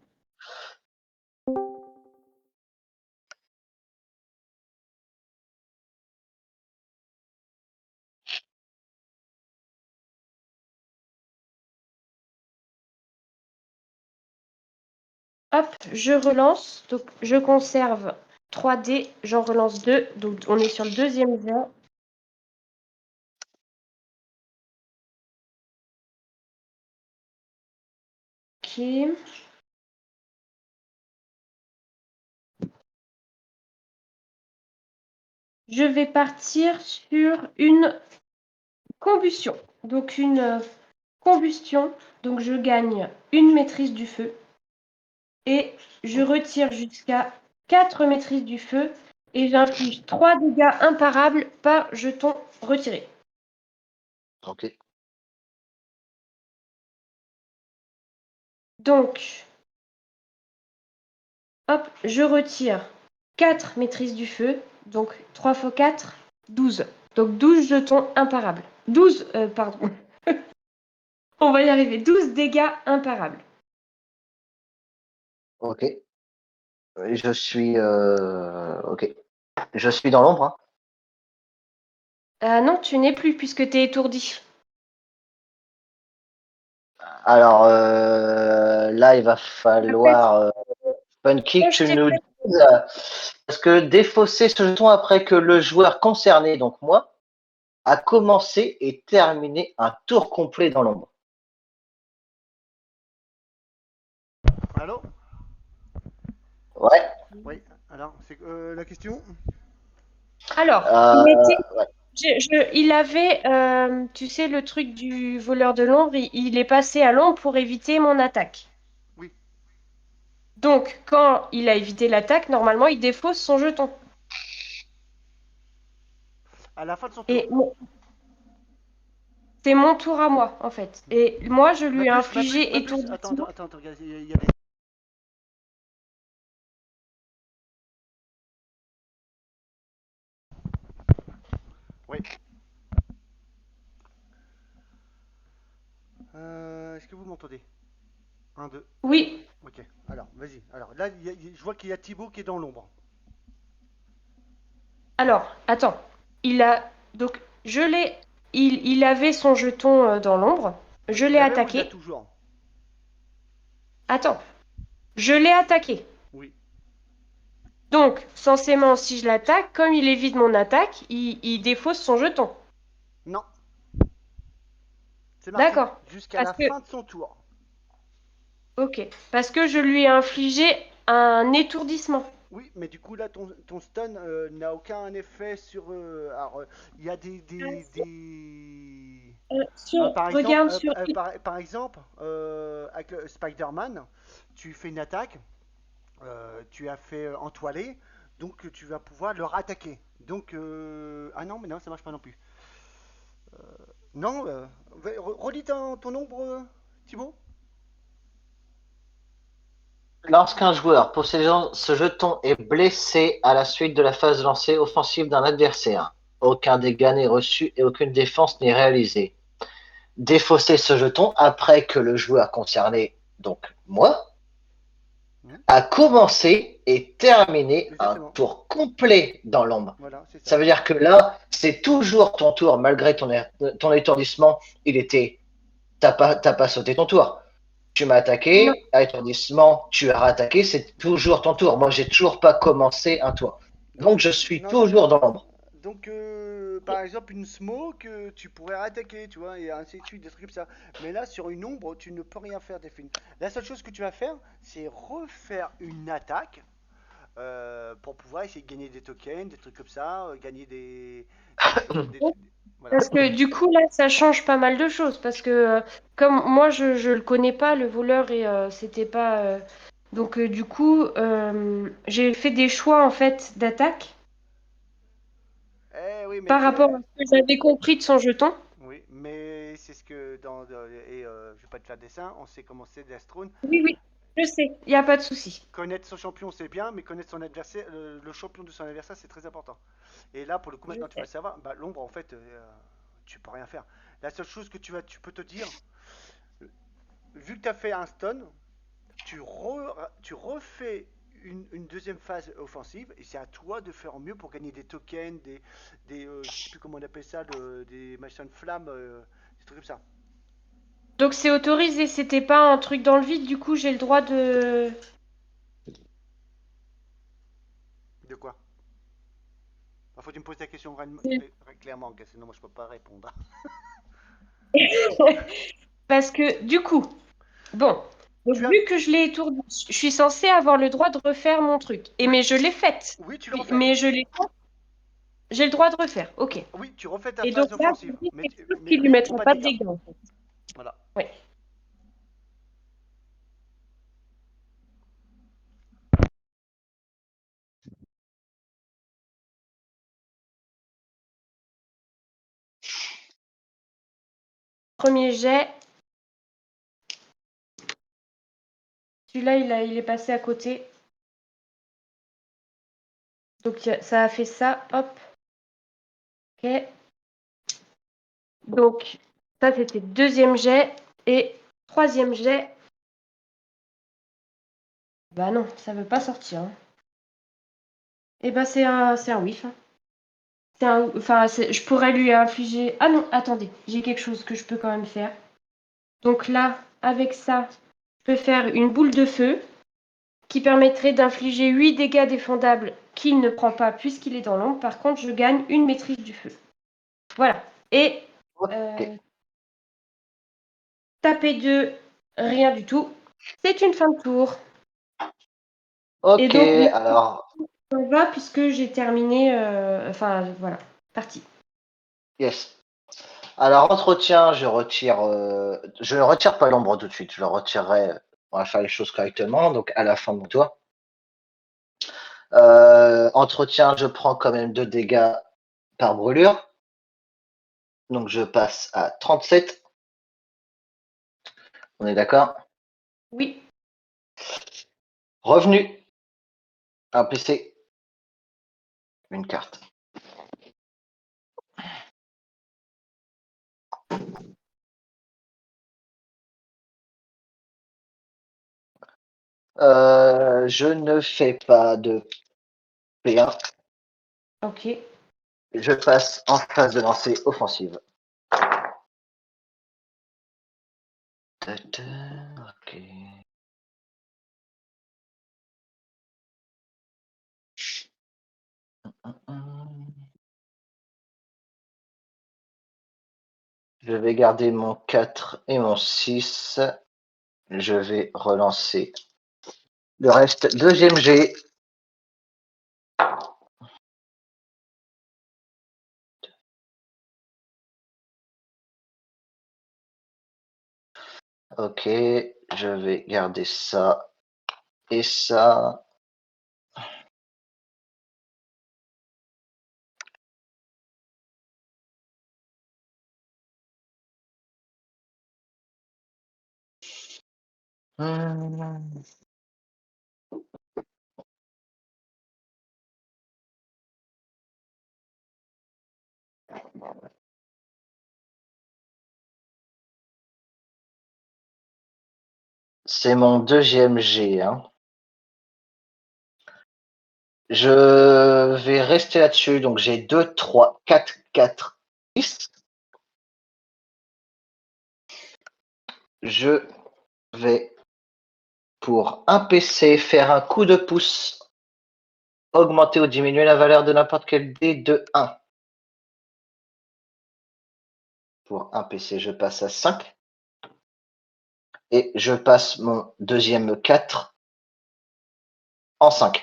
Hop, je relance. Donc, je conserve 3 dés, j'en relance 2. Donc, on est sur le deuxième jet. Ok. Je vais partir sur une combustion. Donc, une combustion. Donc, je gagne une maîtrise du feu. Et je retire jusqu'à 4 maîtrises du feu. Et j'inflige 3 dégâts imparables par jeton retiré.
Ok.
Donc, hop, je retire 4 maîtrises du feu. Donc, 3 x 4, 12. Donc, 12 jetons imparables. 12, pardon. On va y arriver. 12 dégâts imparables.
Ok. Je suis. Ok. Je suis dans l'ombre. Hein.
Ah non, tu n'es plus puisque tu es étourdi.
Alors là, il va falloir Punky que
Je
tu
t'ai
nous
fait-
dises. Parce que défausser ce jeton après que le joueur concerné, donc moi, a commencé et terminé un tour complet dans l'ombre.
Allô?
Ouais.
Oui, alors, c'est la question?
Alors,
Euh, ouais.
il avait, tu sais, le truc du voleur de l'ombre, il est passé à l'ombre pour éviter mon attaque.
Oui,
Donc, quand il a évité l'attaque, normalement, il défausse son jeton.
à la fin de son tour.
Et c'est mon tour à moi, en fait. Et moi, je lui ai infligé
Attends,
étourdissement.
regarde, il y a des... Oui. Est-ce que vous m'entendez? Un, deux.
Oui.
Ok, alors, vas-y. Alors, là, je vois qu'il y a Thibaut qui est dans l'ombre.
Alors, attends. Il a donc il avait son jeton dans l'ombre.
Oui,
Je
il
l'ai
l'avait ou il l'a
attaqué.
toujours?
Attends. Je l'ai attaqué.
Oui.
Donc, censément, si je l'attaque, comme il évite mon attaque, il défausse son jeton.
Non, c'est marqué
D'accord.
jusqu'à
Parce
la
que,
fin de son tour.
ok. Parce que je lui ai infligé un étourdissement.
Oui, mais du coup, là, ton stun n'a aucun effet sur... alors, il y a des... par exemple,
Regarde sur.
par exemple avec le Spider-Man, tu fais une attaque, tu as fait entoiler, donc tu vas pouvoir le rattaquer. Donc, ah non, mais non, ça marche pas non plus. Non, relis ton nombre, Thibaut.
Lorsqu'un joueur possédant ce jeton est blessé à la suite de la phase lancée offensive d'un adversaire, aucun dégât n'est reçu et aucune défense n'est réalisée. Défausser ce jeton après que le joueur concerné, donc moi,
Hmm.
a commencé et terminé un
Exactement.
tour complet dans l'ombre.
Voilà, c'est
Ça
ça.
veut dire que là, c'est toujours ton tour, malgré ton étourdissement, t'as pas sauté ton tour. Tu m'as
Non.
attaqué, à étourdissement, tu as rattaqué, c'est toujours ton tour. Moi, j'ai toujours pas commencé un tour.
Donc,
Donc, je suis
non, non.
toujours dans l'ombre.
Donc, par exemple, une smoke, tu pourrais attaquer, tu vois, et ainsi de suite, des trucs comme ça. Mais là, sur une ombre, tu ne peux rien faire, Delphine. La seule chose que tu vas faire, c'est refaire une attaque pour pouvoir essayer de gagner des tokens, des trucs comme ça, gagner des, Voilà.
Parce que du coup, là, ça change pas mal de choses. Parce que comme moi, je le connais pas, le voleur, et c'était pas. Donc, du coup, j'ai fait des choix en fait d'attaque
Eh oui, mais
par rapport à ce que j'avais compris de son jeton.
oui, mais c'est ce que je vais pas te faire dessin, on sait comment c'est Deathstone.
Oui, oui, je sais, il n'y a pas de souci.
Connaître son champion, c'est bien, mais connaître son adversaire, le champion de son adversaire, c'est très important. Et là, pour le coup,
Je
maintenant, tu vas
sais.
le savoir. Bah, l'ombre, en fait, tu peux rien faire. La seule chose que tu peux te dire, vu que tu as fait un stun, tu refais une deuxième phase offensive et c'est à toi de faire mieux pour gagner des tokens, je sais plus comment on appelle ça, des machins de flammes, des trucs comme ça.
Donc, c'est autorisé, c'était pas un truc dans le vide, du coup, j'ai le droit de.
De quoi? Il faut que tu me poses la question clairement, sinon moi je peux pas répondre.
Parce que, du coup, bon, donc,
Tu as...
vu que je l'ai étourdi, je suis censée avoir le droit de refaire mon truc. Et
Oui,
mais je l'ai faite.
oui, tu le
Oui,
refais.
mais j'ai le droit de refaire. Ok.
Oui, tu refais ta
Et donc
phase
là,
offensive,
c'est
mais,
quelque chose
mais
qui lui
lui, il prend
mettra
pas de
pas de
dégâts.
dégâts, en fait.
Voilà.
Ouais. Premier jet. Celui-là, il est passé à côté. Donc ça a fait ça. Hop. Ok. Donc ça, c'était deuxième jet. Et troisième jet. Bah non, ça veut pas sortir, hein. Et bah c'est un whiff, hein. Enfin, je pourrais lui infliger. Ah non, attendez, j'ai quelque chose que je peux quand même faire. Donc là, avec ça, je peux faire une boule de feu qui permettrait d'infliger 8 dégâts défendables qu'il ne prend pas puisqu'il est dans l'ombre. Par contre, je gagne une maîtrise du feu. Voilà. Et
Ok.
taper 2, rien du tout. C'est une fin de tour. Et
Ok,
donc,
alors,
on va puisque j'ai terminé. Enfin, voilà, parti.
yes. Alors, entretien, je ne retire pas l'ombre tout de suite, je le retirerai, on va faire les choses correctement, donc à la fin de mon tour. Entretien, je prends quand même 2 dégâts par brûlure, donc je passe à 37, on est d'accord?
Oui.
Revenu, un PC, une carte. Je ne fais pas de P1,
Ok.
je passe en phase de lancer offensive. Ok. Je vais garder mon 4 et mon 6. Je vais relancer le reste. Deuxième G. Ok, je vais garder ça et ça. Hmm. C'est mon deuxième G, hein. Je vais rester là-dessus. Donc j'ai 2, 3, 4, 4, 6. Je vais, pour un PC, faire un coup de pouce, augmenter ou diminuer la valeur de n'importe quel dé de 1. Pour un PC, je passe à 5. Et je passe mon deuxième 4 en 5.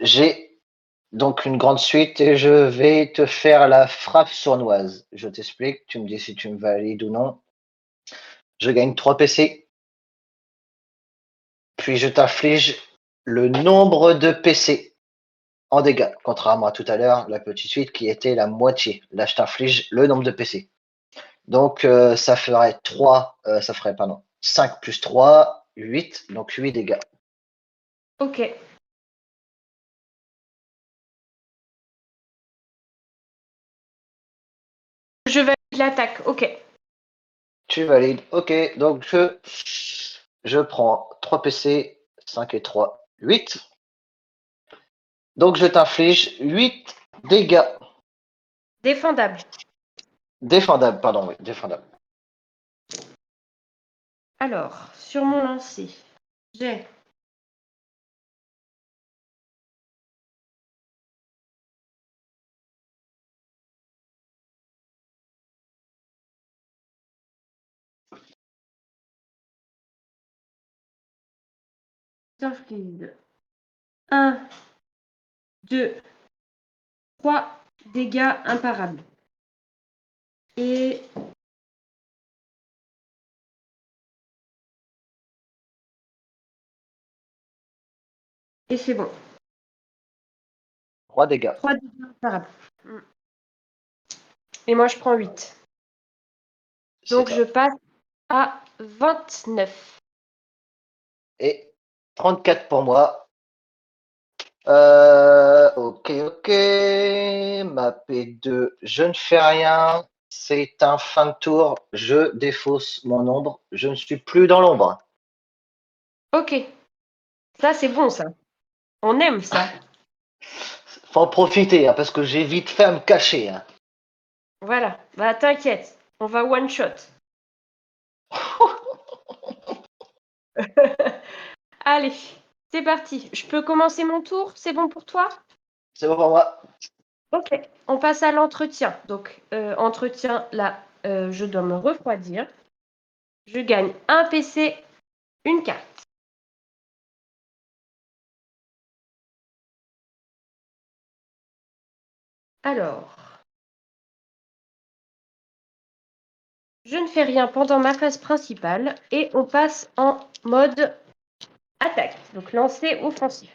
J'ai Donc une grande suite et je vais te faire la frappe sournoise. Je t'explique, tu me dis si tu me valides ou non. Je gagne 3 PC, puis je t'inflige le nombre de PC en dégâts, contrairement à tout à l'heure, la petite suite qui était la moitié. Là, je t'inflige le nombre de PC. Donc ça ferait 3, ça ferait, pardon, 5 plus 3, 8, donc 8 dégâts.
Ok. Je valide l'attaque. Ok.
Tu valides. Ok, donc je prends 3 PC, 5 et 3, 8. Donc je t'inflige 8 dégâts.
Défendable.
Défendable, pardon, oui, défendable.
Alors, sur mon lancer, j'ai j'inflige 1, 2, 3 dégâts imparables. Et c'est bon.
3 dégâts.
3 dégâts imparables. Et moi, je prends 8.
C'est
Donc, je
ça.
passe à 29.
Et 34 pour moi. Ok. Ma P2, je ne fais rien. C'est un fin de tour. Je défausse mon ombre. Je ne suis plus dans l'ombre.
Ok. Ça, c'est bon, ça. On aime ça.
Faut en profiter, hein, parce que j'ai vite fait à me cacher. Hein.
Voilà. Bah, t'inquiète. On va one shot. Allez, c'est parti. Je peux commencer mon tour? C'est bon pour toi?
C'est bon pour moi.
Ok. On passe à l'entretien. Donc, entretien, là, je dois me refroidir. Je gagne un PC, une carte. Alors, je ne fais rien pendant ma phase principale et on passe en mode attaque. Donc, lancer offensif.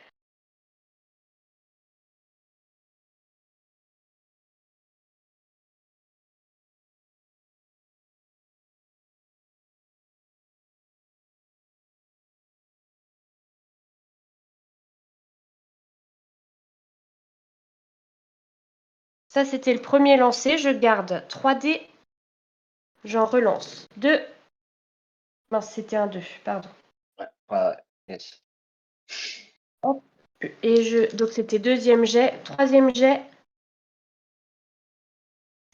Ça, c'était le premier lancer. Je garde 3 dés. J'en relance 2. Non, c'était un 2, pardon.
Ouais, yes.
Hop. Donc, c'était deuxième jet. Troisième jet,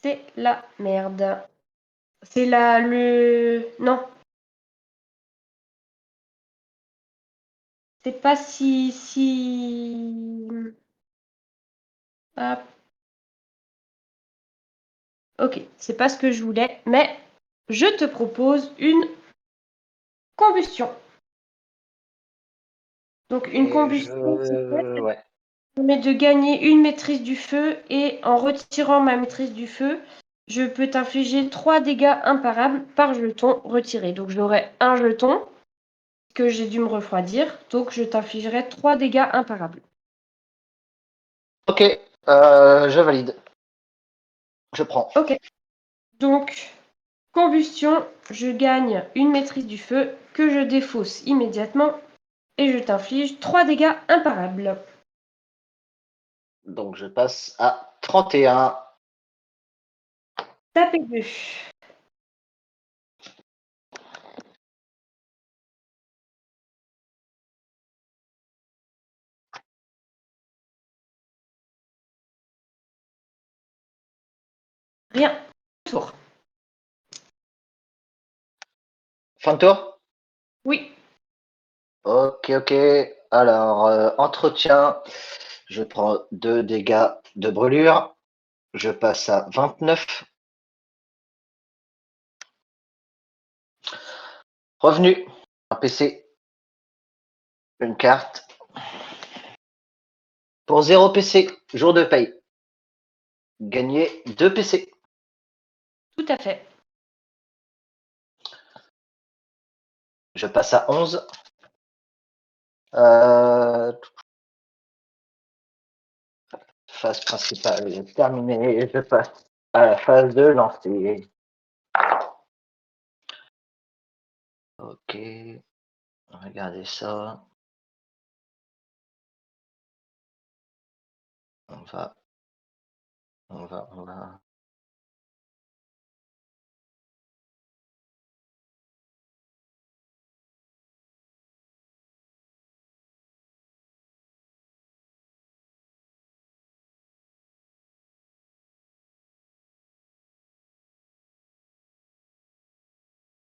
c'est la merde. C'est Non, c'est pas si... Hop. Ok, c'est pas ce que je voulais, mais je te propose une combustion. Donc, une combustion, c'est quoi?
Ouais.
Ça permet de gagner une maîtrise du feu et en retirant ma maîtrise du feu, je peux t'infliger 3 dégâts imparables par jeton retiré. Donc, j'aurai un jeton que j'ai dû me refroidir, donc je t'infligerai 3 dégâts imparables.
Ok, je valide. Je prends.
Ok, donc combustion, je gagne une maîtrise du feu que je défausse immédiatement et je t'inflige 3 dégâts imparables.
Donc je passe à 31.
Tapez 2. Rien. Tour.
Fin de tour?
Oui.
Ok. Alors, entretien. Je prends 2 dégâts de brûlure. Je passe à 29. Revenu. Un PC. Une carte. Pour 0 PC, jour de paye. Gagner 2 PC.
Tout à fait.
Je passe à 11. Phase principale terminée. Je passe à la phase de lancer. Ok. Regardez ça. On va.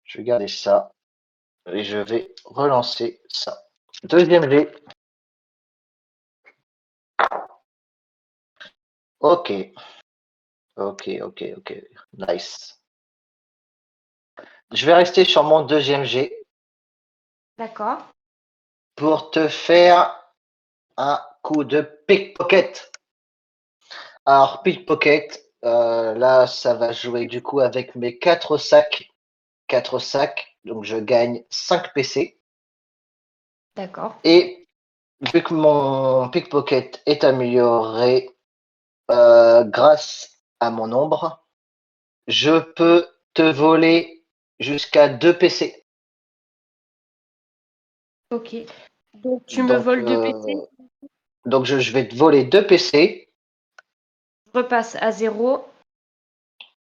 Je vais garder ça. Et je vais relancer ça. Deuxième G. Ok. Ok. Nice. Je vais rester sur mon deuxième G
D'accord.
pour te faire un coup de pickpocket. Alors, pickpocket, là, ça va jouer du coup avec mes 4 sacs. 4 sacs, donc je gagne 5 PC.
D'accord.
Et vu que mon pickpocket est amélioré grâce à mon nombre, je peux te voler jusqu'à 2 PC.
Ok. Donc, tu me
Donc,
voles 2 PC,
je vais te voler 2 PC.
je repasse à 0.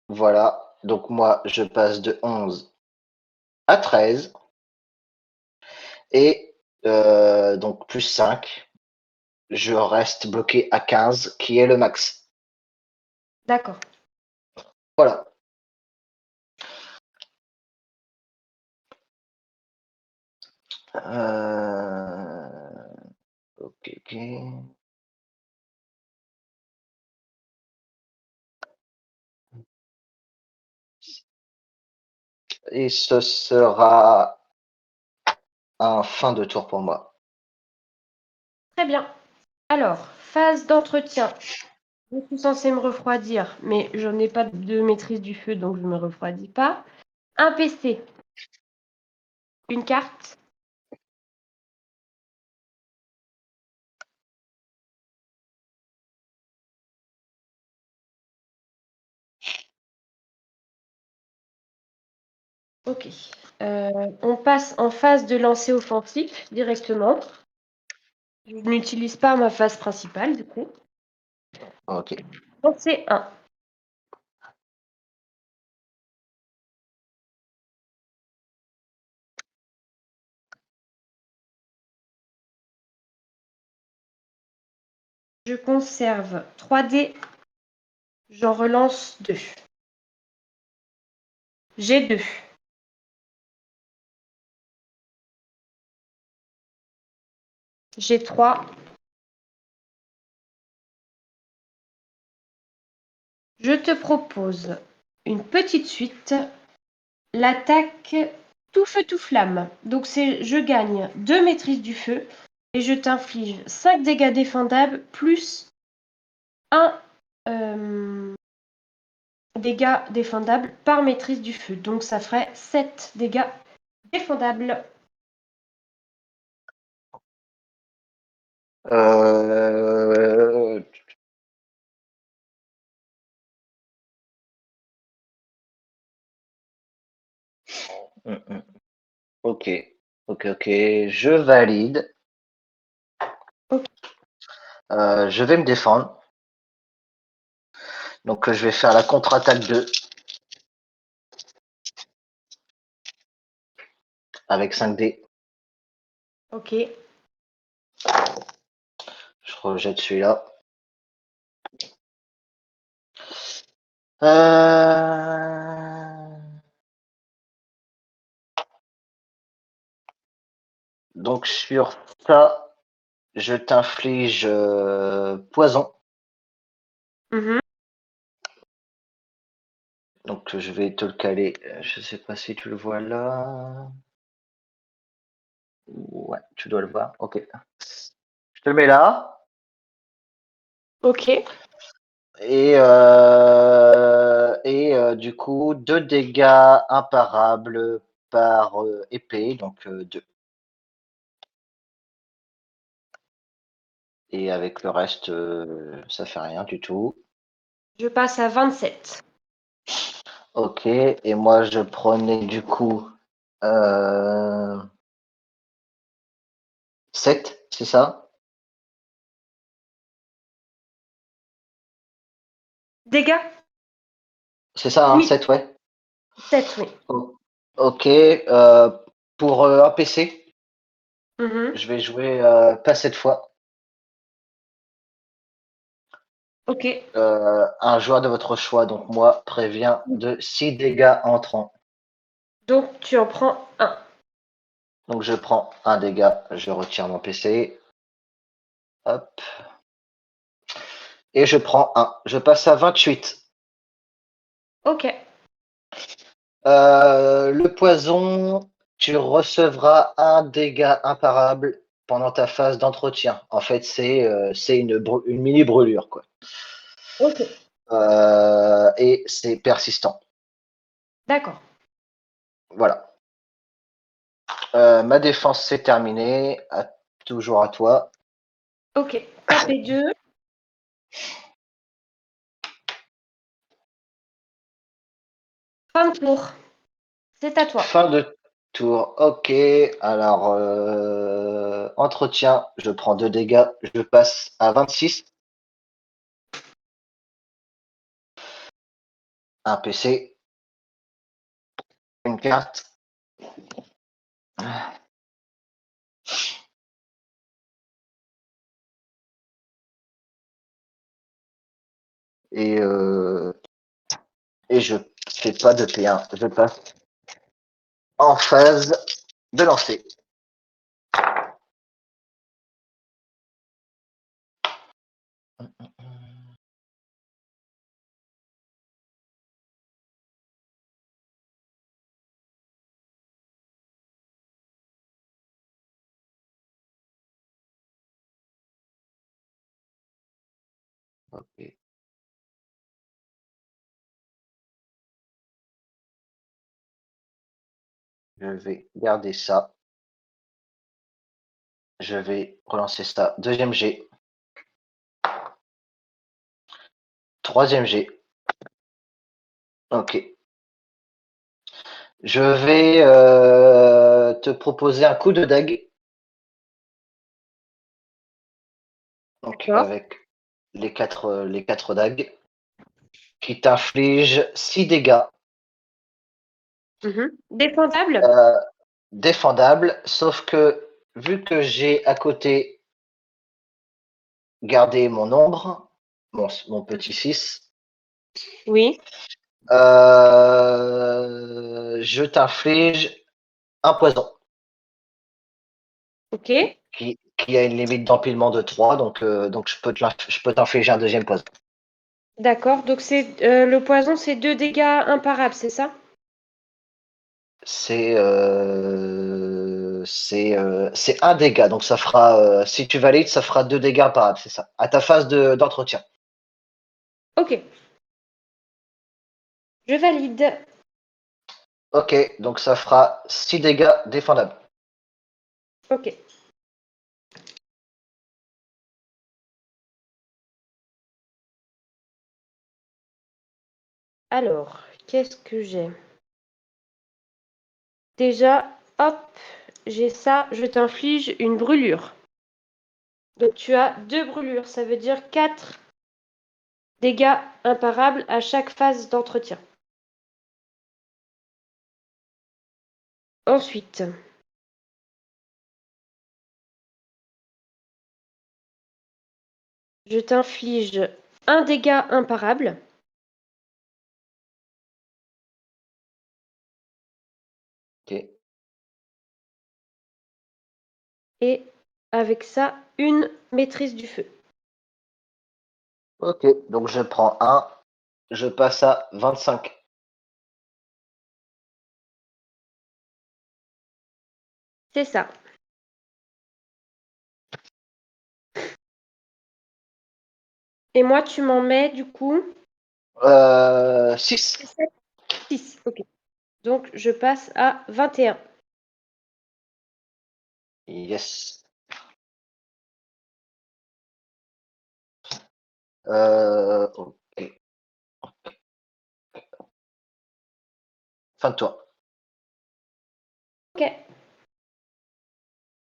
Voilà. Donc moi, je passe de 11 à 13. Et donc plus 5. Je reste bloqué à 15, qui est le max.
D'accord.
Voilà. Ok. Et ce sera un fin de tour pour moi.
Très bien. Alors, phase d'entretien. Je suis censée me refroidir, mais je n'ai pas de maîtrise du feu, donc je ne me refroidis pas. Un PC. Une carte. Ok. On passe en phase de lancer offensif directement. Je n'utilise pas ma phase principale, du coup.
Ok.
Lancer 1. Je conserve 3 dés. J'en relance 2. J'ai 2. J'ai 3. Je te propose une petite suite. L'attaque tout feu tout flamme. Donc je gagne 2 maîtrises du feu et je t'inflige 5 dégâts défendables plus 1 dégâts défendables par maîtrise du feu. Donc ça ferait 7 dégâts défendables.
Euh, Ok. Je valide.
Ok.
Je vais me défendre. Donc je vais faire la contre-attaque 2 avec 5 dés.
Ok.
Je rejette celui-là. Donc sur ça, je t'inflige poison.
Mhm.
Donc je vais te le caler. Je sais pas si tu le vois là. Ouais, tu dois le voir. Ok. Je te le mets là.
Ok.
Du coup, 2 dégâts imparables par épée, donc 2. Et avec le reste, ça fait rien du tout.
Je passe à 27.
Ok, et moi je prenais du coup 7, c'est ça?
Dégâts?
C'est ça, hein,
Oui,
7, ouais.
7, oui.
Ok, pour un PC,
Mhm.
je vais jouer pas cette fois.
Ok.
Un joueur de votre choix, donc moi, prévient de 6 dégâts entrants.
Donc, tu en prends un.
Donc je prends un dégât, je retire mon PC. Hop. Et je prends un. Je passe à 28.
Ok.
Le poison, tu recevras un dégât imparable pendant ta phase d'entretien. En fait, c'est une mini brûlure, quoi.
Ok.
Et c'est persistant.
D'accord.
Voilà. Ma défense, c'est terminé. Toujours à toi.
Ok. Tapez 2. Fin de tour. C'est à toi.
Fin de tour. Ok. Alors, entretien, je prends 2 dégâts. Je passe à 26. Un PC. Une carte. Et, euh, et je fais pas de P1. Je passe en phase de lancer. Ok. Je vais garder ça. Je vais relancer ça. Deuxième G. Troisième G. Ok. Je vais te proposer un coup de dague. Donc
D'accord.
avec les quatre dagues qui t'inflige 6 dégâts
Mhm. Défendable?
euh, défendables, sauf que vu que j'ai à côté gardé mon ombre, mon petit 6,
Oui.
je t'inflige un poison
Ok.
qui a une limite d'empilement de 3, donc je peux t'infliger un deuxième poison.
D'accord. Donc, le poison, c'est 2 dégâts imparables, c'est ça?
C'est un dégât, donc ça fera, si tu valides, ça fera 2 dégâts imparables, c'est ça, à ta phase d'entretien.
Ok. Je valide.
Ok, donc ça fera 6 dégâts défendables.
Ok. Alors, qu'est-ce que j'ai? Déjà, hop, j'ai ça. Je t'inflige une brûlure. Donc, tu as 2 brûlures. Ça veut dire 4 dégâts imparables à chaque phase d'entretien. Ensuite, je t'inflige un dégât imparable.
Ok,
Et avec ça, une maîtrise du feu.
ok, donc je prends un, je passe à 25.
C'est ça. Et moi, tu m'en mets du coup
6.
6. Ok. Donc, je passe à 21.
Yes. Ok. Fin de toi.
Ok.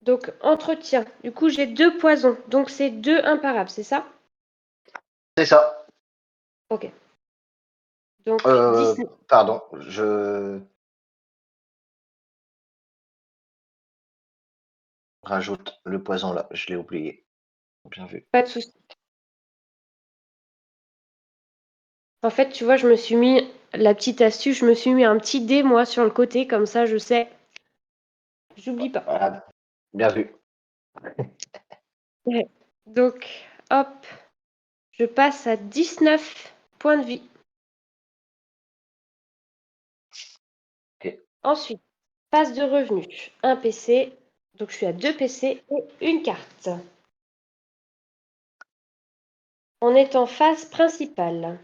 Donc, entretien. Du coup, j'ai 2 poisons. Donc, c'est 2 imparables, c'est ça?
C'est ça.
Ok. Donc, 19.
Pardon, je rajoute le poison là, je l'ai oublié. Bien vu.
Pas de souci. En fait, tu vois, je me suis mis la petite astuce, je me suis mis un petit dé, moi, sur le côté, comme ça, je sais. J'oublie pas.
Voilà. Bien vu.
Ouais. Donc, hop, je passe à 19 points de vie.
Ok.
Ensuite, phase de revenus. Un PC. Donc, je suis à 2 PC et une carte. On est en phase principale.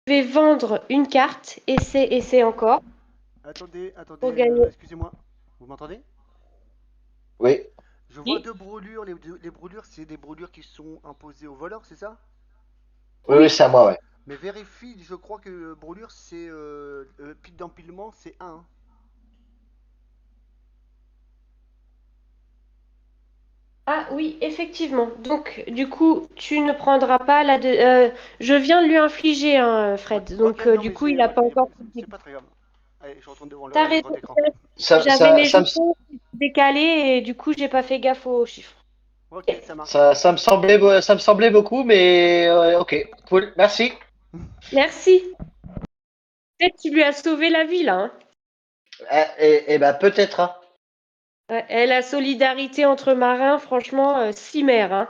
Je vais vendre une carte, essai encore,
Attendez,
pour gagner.
excusez-moi. Vous m'entendez?
Oui.
Je vois
Oui,
deux brûlures. Les brûlures, c'est des brûlures qui sont imposées aux voleurs, c'est ça?
Oui, oui, c'est à moi, ouais.
Mais vérifie, je crois que brûlure, c'est pic d'empilement, c'est 1.
ah oui, effectivement. Donc, du coup, tu ne prendras pas la je viens de lui infliger, hein,
Ouais.
Fred.
Ok,
Donc,
non,
du
mais
coup, il n'a
ouais,
pas encore.
c'est pas très grave. Allez, je retourne devant
T'as
l'écran
raison.
d'écran.
Ça,
J'avais
ça,
mes
ça, me,
jetons décalés et du coup, j'ai pas fait gaffe aux chiffres.
Ok, ça marche.
ça me semblait beaucoup, mais ok, cool, merci.
Merci. Peut-être que tu lui as sauvé la vie, là, hein.
Et ben peut-être, hein.
Ouais, et la solidarité entre marins, franchement, cimer, hein.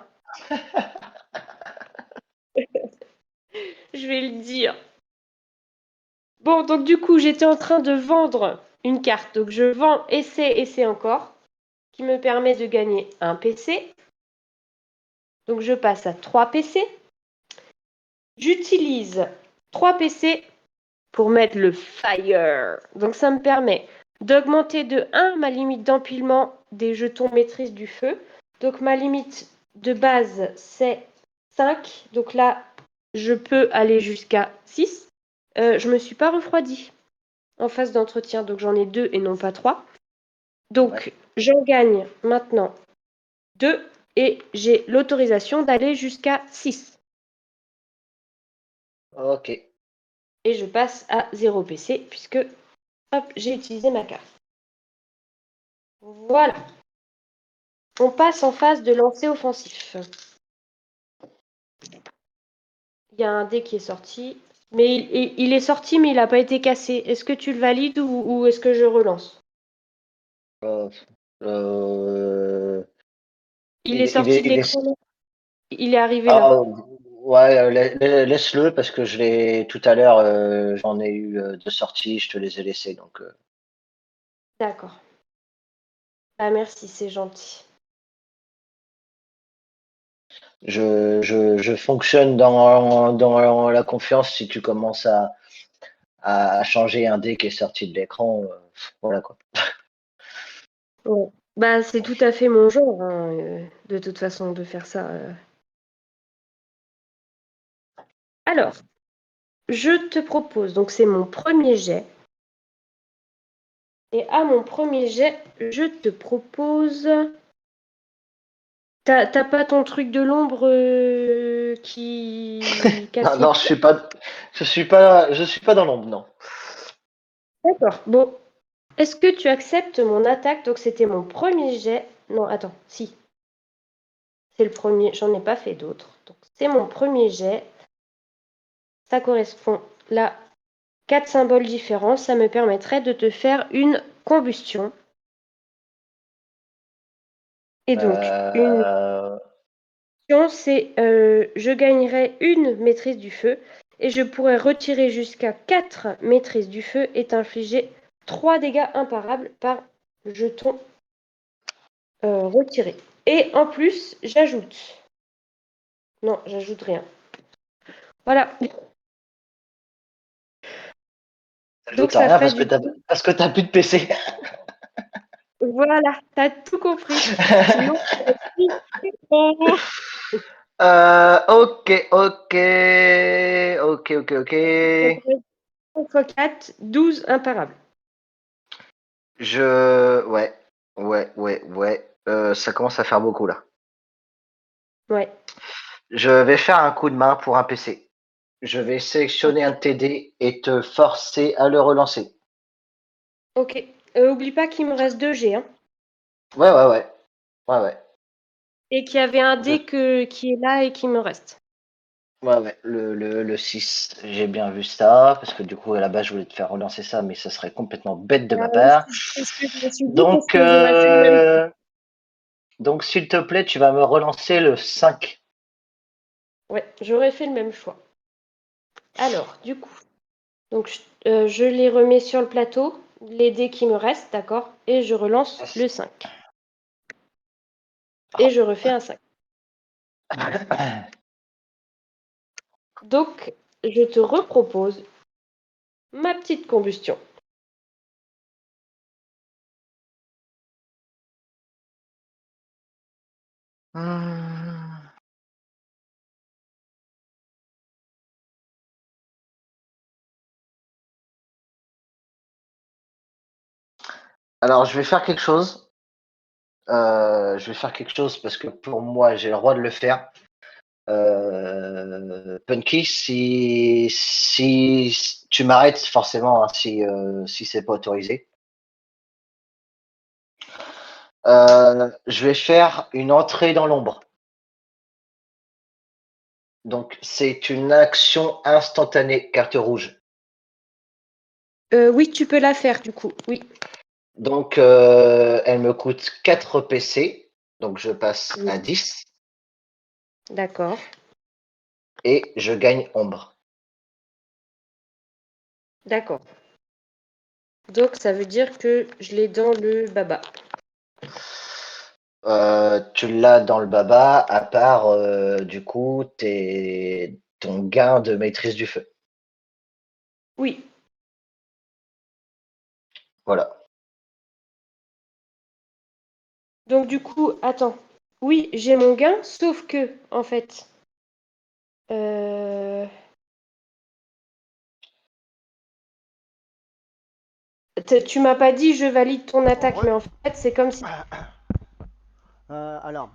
Je vais le dire. Bon, donc du coup, j'étais en train de vendre une carte. Donc, je vends essai encore, qui me permet de gagner un PC. Donc, je passe à 3 PC. J'utilise 3 PC pour mettre le fire. Donc, ça me permet d'augmenter de 1 ma limite d'empilement des jetons maîtrise du feu. Donc, ma limite de base, c'est 5. Donc là, je peux aller jusqu'à 6. Je me suis pas refroidi en phase d'entretien, donc j'en ai 2 et non pas 3. Donc,
Ouais.
j'en gagne maintenant 2 et j'ai l'autorisation d'aller jusqu'à 6.
Ok.
Et je passe à 0 PC puisque hop, j'ai utilisé ma carte. Voilà. On passe en phase de lancer offensif. Il y a un dé qui est sorti. Mais il est sorti, mais il n'a pas été cassé. Est-ce que tu le valides ou est-ce que je relance?
Euh, euh,
Il est
il est,
sorti de
il est,
l'écran. Il est arrivé là.
ah, ouais, laisse-le parce que je l'ai tout à l'heure, j'en ai eu deux sorties, je te les ai laissées, donc
D'accord. Ah merci, c'est gentil.
je fonctionne dans la confiance si tu commences à changer un dé qui est sorti de l'écran, voilà quoi.
Ouais. Bah, c'est tout à fait mon genre, hein, de toute façon, de faire ça. Alors, je te propose, donc c'est mon premier jet. Et à mon premier jet, je te propose. T'as pas ton truc de l'ombre qui
Non,
casse les
non,
pieds?
je suis pas dans l'ombre, non.
D'accord. Bon. Est-ce que tu acceptes mon attaque? Donc c'était mon premier jet. Non, attends, si. C'est le premier. J'en ai pas fait d'autres. Donc c'est mon premier jet. Ça correspond là. 4 symboles différents. Ça me permettrait de te faire une combustion. Et donc, une
Euh,
combustion, c'est je gagnerais une maîtrise du feu et je pourrais retirer jusqu'à 4 maîtrises du feu et t'infliger 3 dégâts imparables par jeton retiré. Et en plus, j'ajoute. Non, j'ajoute rien. Voilà. Donc
T'as
ça
rien
ferait du coup.
parce que t'as plus de PC.
Voilà, t'as tout compris. Sinon, oh,
Ok, ok, ok, ok, ok.
ça ferait 5 x 4, 12 imparables.
Ouais. Ça commence à faire beaucoup là.
Ouais.
Je vais faire un coup de main pour un PC. Je vais sélectionner un TD et te forcer à le relancer.
Ok. Oublie pas qu'il me reste 2 G, hein.
Ouais.
Et qu'il y avait un
Je-
dé qui est là et qui me reste.
Ouais. Le 6, j'ai bien vu ça, parce que du coup, à la base, je voulais te faire relancer ça, mais ça serait complètement bête de ma part.
C'est ce que je me suis dit parce
Donc,
que j'aurais fait le même.
donc s'il te plaît, tu vas me relancer le 5.
Ouais, j'aurais fait le même choix. Alors, du coup, donc je les remets sur le plateau, les dés qui me restent, d'accord, et je relance le 5. Et je refais un 5. Donc, je te repropose ma petite combustion.
Alors, je vais faire quelque chose. Parce que pour moi, j'ai le droit de le faire. Punky, si tu m'arrêtes forcément, hein, si c'est pas autorisé. Je vais faire une entrée dans l'ombre. Donc, c'est une action instantanée, carte rouge.
Oui, tu peux la faire, du coup, oui.
Donc, elle me coûte 4 PC. Donc, je passe
Oui.
à 10
D'accord.
et je gagne ombre.
D'accord. Donc, ça veut dire que je l'ai dans le baba.
Tu l'as dans le baba, à part, du coup, ton gain de maîtrise du feu.
Oui.
Voilà.
Donc, du coup, attends. Oui, j'ai mon gain, sauf que, en fait, euh, tu m'as pas dit je valide ton attaque,
Ouais.
mais en fait, c'est comme si.
Alors,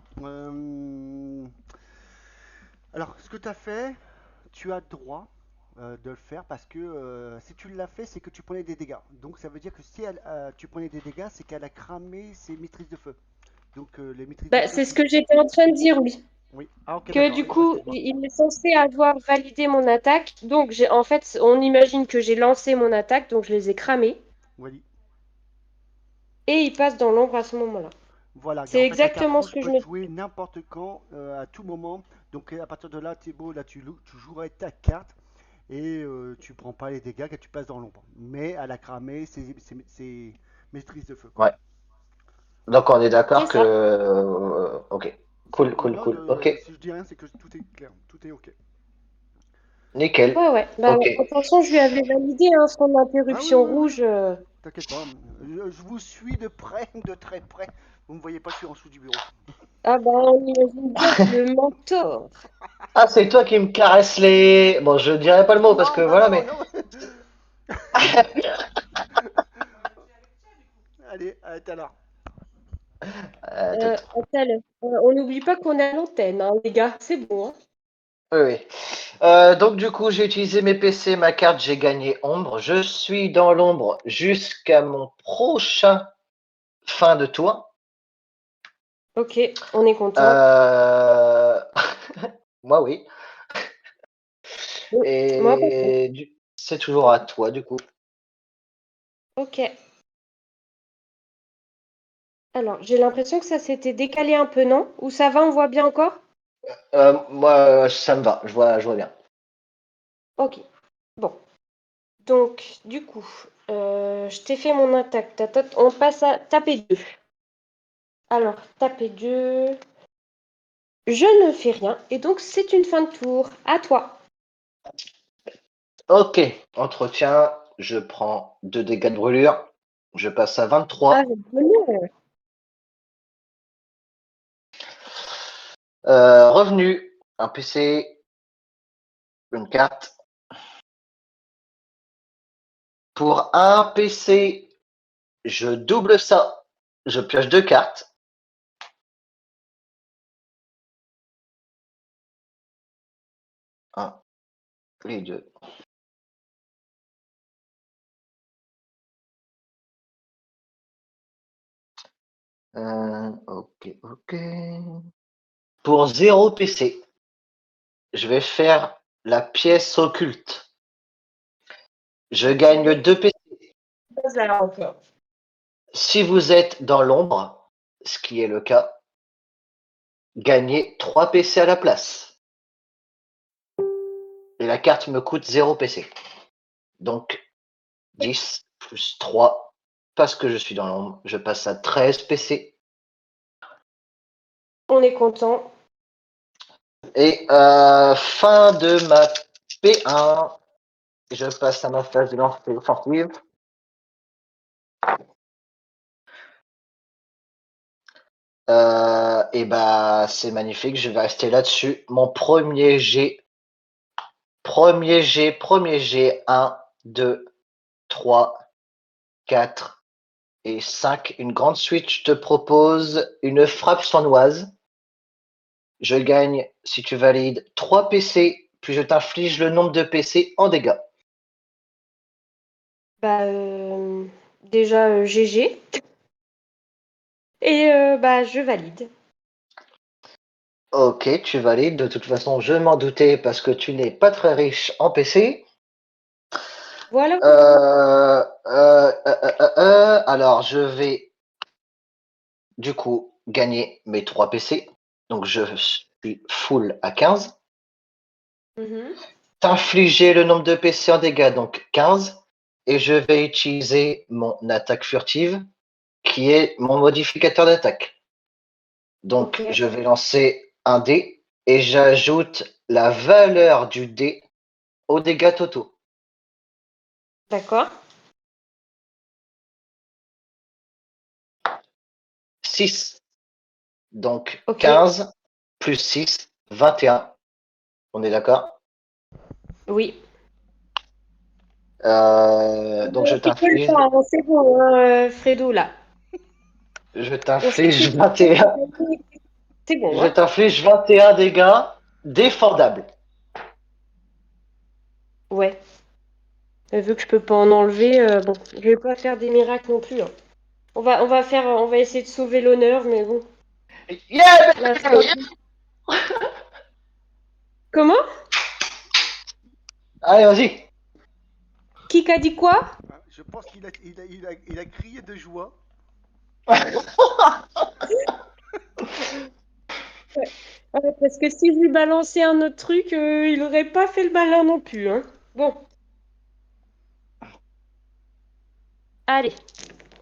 alors, ce que tu as fait, tu as droit de le faire parce que si tu l'as fait, c'est que tu prenais des dégâts. Donc ça veut dire que si tu prenais des dégâts, c'est qu'elle a cramé ses maîtrises de feu. Donc les maîtrises de
Bah,
feu
c'est ce
qui...
que j'étais en train de dire, oui.
Oui. Ah ok,
Que
d'accord.
du coup,
Excuse-moi.
il est censé avoir validé mon attaque. Donc, en fait, on imagine que j'ai lancé mon attaque, donc je les ai cramés.
Oui.
Et il passe dans l'ombre à ce moment-là.
Voilà.
C'est
En fait, la carte
exactement ce
rouge
que je
peut
me
se
dis.
jouer n'importe quand, à tout moment. Donc à partir de là, Thibaut, là tu jouerais ta carte et tu prends pas les dégâts que tu passes dans l'ombre. Mais elle a cramé ses maîtrises de feu, quoi.
Ouais.
Donc, on est
C'est
d'accord que.
ça.
Ok. Cool.
Non,
Ok.
si je dis rien, c'est que tout est clair, tout est ok.
Nickel.
Ouais, ouais. Bah,
Ok.
de toute façon, je lui avais validé hein, son
Ah oui,
interruption
oui, oui.
rouge.
T'inquiète pas. Je vous suis de près, de très près. Vous me voyez pas, je suis en dessous du bureau.
Ah bah, on imagine bien le mentor.
Ah, c'est toi qui me caresses les. Bon, je dirais pas le mot parce
Non,
que
bah
voilà,
non,
mais.
non. Allez, à tout à l'heure.
Attends, on n'oublie pas qu'on est à l'antenne, hein, les gars. C'est bon, hein.
Oui. Donc du coup, j'ai utilisé mes PC, ma carte, j'ai gagné ombre. Je suis dans l'ombre jusqu'à mon prochain fin de tour.
Ok, on est content.
Euh, Moi, oui.
Oui, moi, pas trop.
Et c'est toujours à toi, du coup.
Ok. Alors, j'ai l'impression que ça s'était décalé un peu, non? Ou ça va, on voit bien encore?
Moi, ça me va. Je vois bien.
Ok. Bon. Donc, du coup, Je t'ai fait mon attaque. On passe à taper 2. Alors, taper 2. Je ne fais rien. Et donc, c'est une fin de tour. À toi.
Ok, entretien, je prends 2 dégâts de brûlure. Je passe à 23. Revenu, un PC, une carte. Pour un PC, je double ça. Je pioche 2 cartes. Un, les deux. Ok. Pour 0 PC, je vais faire la pièce occulte. Je gagne 2 PC. Si vous êtes dans l'ombre, ce qui est le cas, gagnez 3 PC à la place. Et la carte me coûte 0 PC. Donc 10 plus 3, parce que je suis dans l'ombre, je passe à 13 PC.
On est content.
Et fin de ma P1, je passe à ma phase de lancer offensive. Et bah c'est magnifique, je vais rester là-dessus. Mon premier G, 1, 2, 3, 4 et 5. Une grande suite, je te propose une frappe sournoise. Je gagne, si tu valides, 3 PC, puis je t'inflige le nombre de PC en dégâts.
Bah, déjà, GG. Et bah, je valide.
Ok, tu valides. De toute façon, je m'en doutais parce que tu n'es pas très riche en PC.
Voilà.
Alors, je vais du coup gagner mes 3 PC. Donc, je suis full à 15.
Mhm.
T'infliger le nombre de PC en dégâts, donc 15. Et je vais utiliser mon attaque furtive, qui est mon modificateur d'attaque. Donc,
Ok.
je vais lancer un dé et j'ajoute la valeur du dé aux dégâts totaux.
D'accord.
6. Donc,
Ok.
15 plus 6, 21. On est d'accord?
Oui.
Donc, je
Tu peux le
t'inflige,
faire, hein, c'est bon, hein, Fredo, là.
je
On sait que
t'inflige
c'est pas très
21,
compliqué. C'est bon,
je
hein.
t'inflige 21 dégâts défendables.
Ouais. Vu que je peux pas en enlever, bon, je vais pas faire des miracles non plus, hein. On va essayer de sauver l'honneur, mais bon.
Yeah!
Là, comment?
Allez, vas-y.
Qui qu'a dit quoi?
Je pense qu'il a crié de joie.
Ouais, parce que si je lui balançais un autre truc, il aurait pas fait le malin non plus, hein. Bon, allez,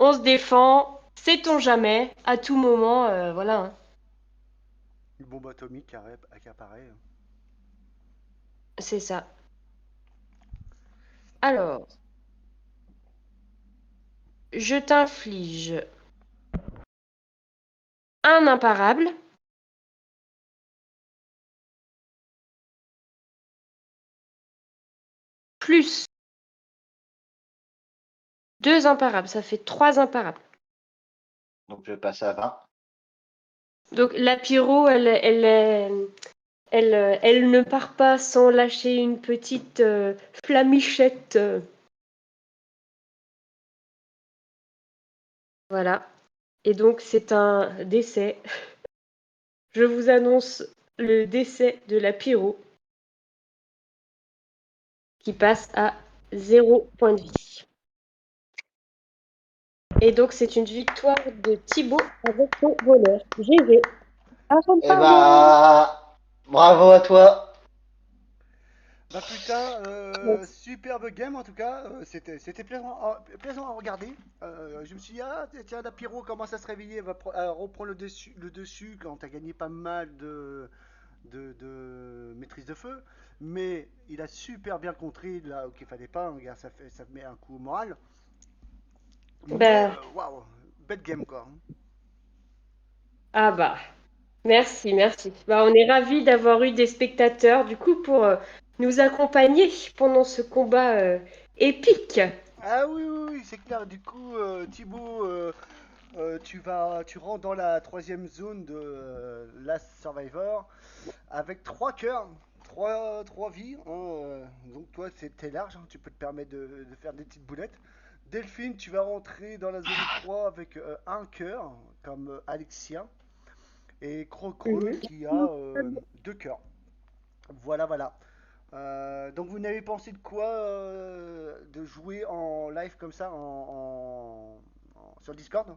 on se défend. Sait-on jamais? À tout moment, voilà, hein.
Une bombe atomique qui apparaît.
C'est ça. Alors, je t'inflige un imparable. Plus 2 imparables, ça fait 3 imparables.
Donc, je passe à 20.
Donc la pyro, elle ne part pas sans lâcher une petite flamichette. Voilà. Et donc c'est un décès. Je vous annonce le décès de la pyro qui passe à 0 point de vie. Et donc c'est une victoire de Thibaut avec son voleur. GG.
Eh bah, bravo à toi.
Bah putain, superbe game en tout cas, c'était plaisant à regarder. Je me suis dit, ah tiens, la Pyro commence à se réveiller, reprend le dessus quand t'as gagné pas mal de maîtrise de feu. Mais il a super bien contré là qu'il fallait pas, hein, gars, ça met un coup au moral. Mais
Bah,
waouh, bête game quoi.
ah bah, merci, merci. Bah, on est ravis d'avoir eu des spectateurs, du coup, pour nous accompagner pendant ce combat épique.
Ah oui, oui, oui, c'est clair. Du coup, Thibaut, tu rentres dans la troisième zone de Last Survivor avec trois cœurs, trois vies, hein, donc toi, t'es large, hein, tu peux te permettre de faire des petites boulettes. Delphine, tu vas rentrer dans la zone 3 avec un cœur, comme Alexia. Et Crocreux
Mhm.
qui a deux cœurs. Voilà, voilà. Donc vous n'avez pensé de quoi de jouer en live comme ça sur Discord?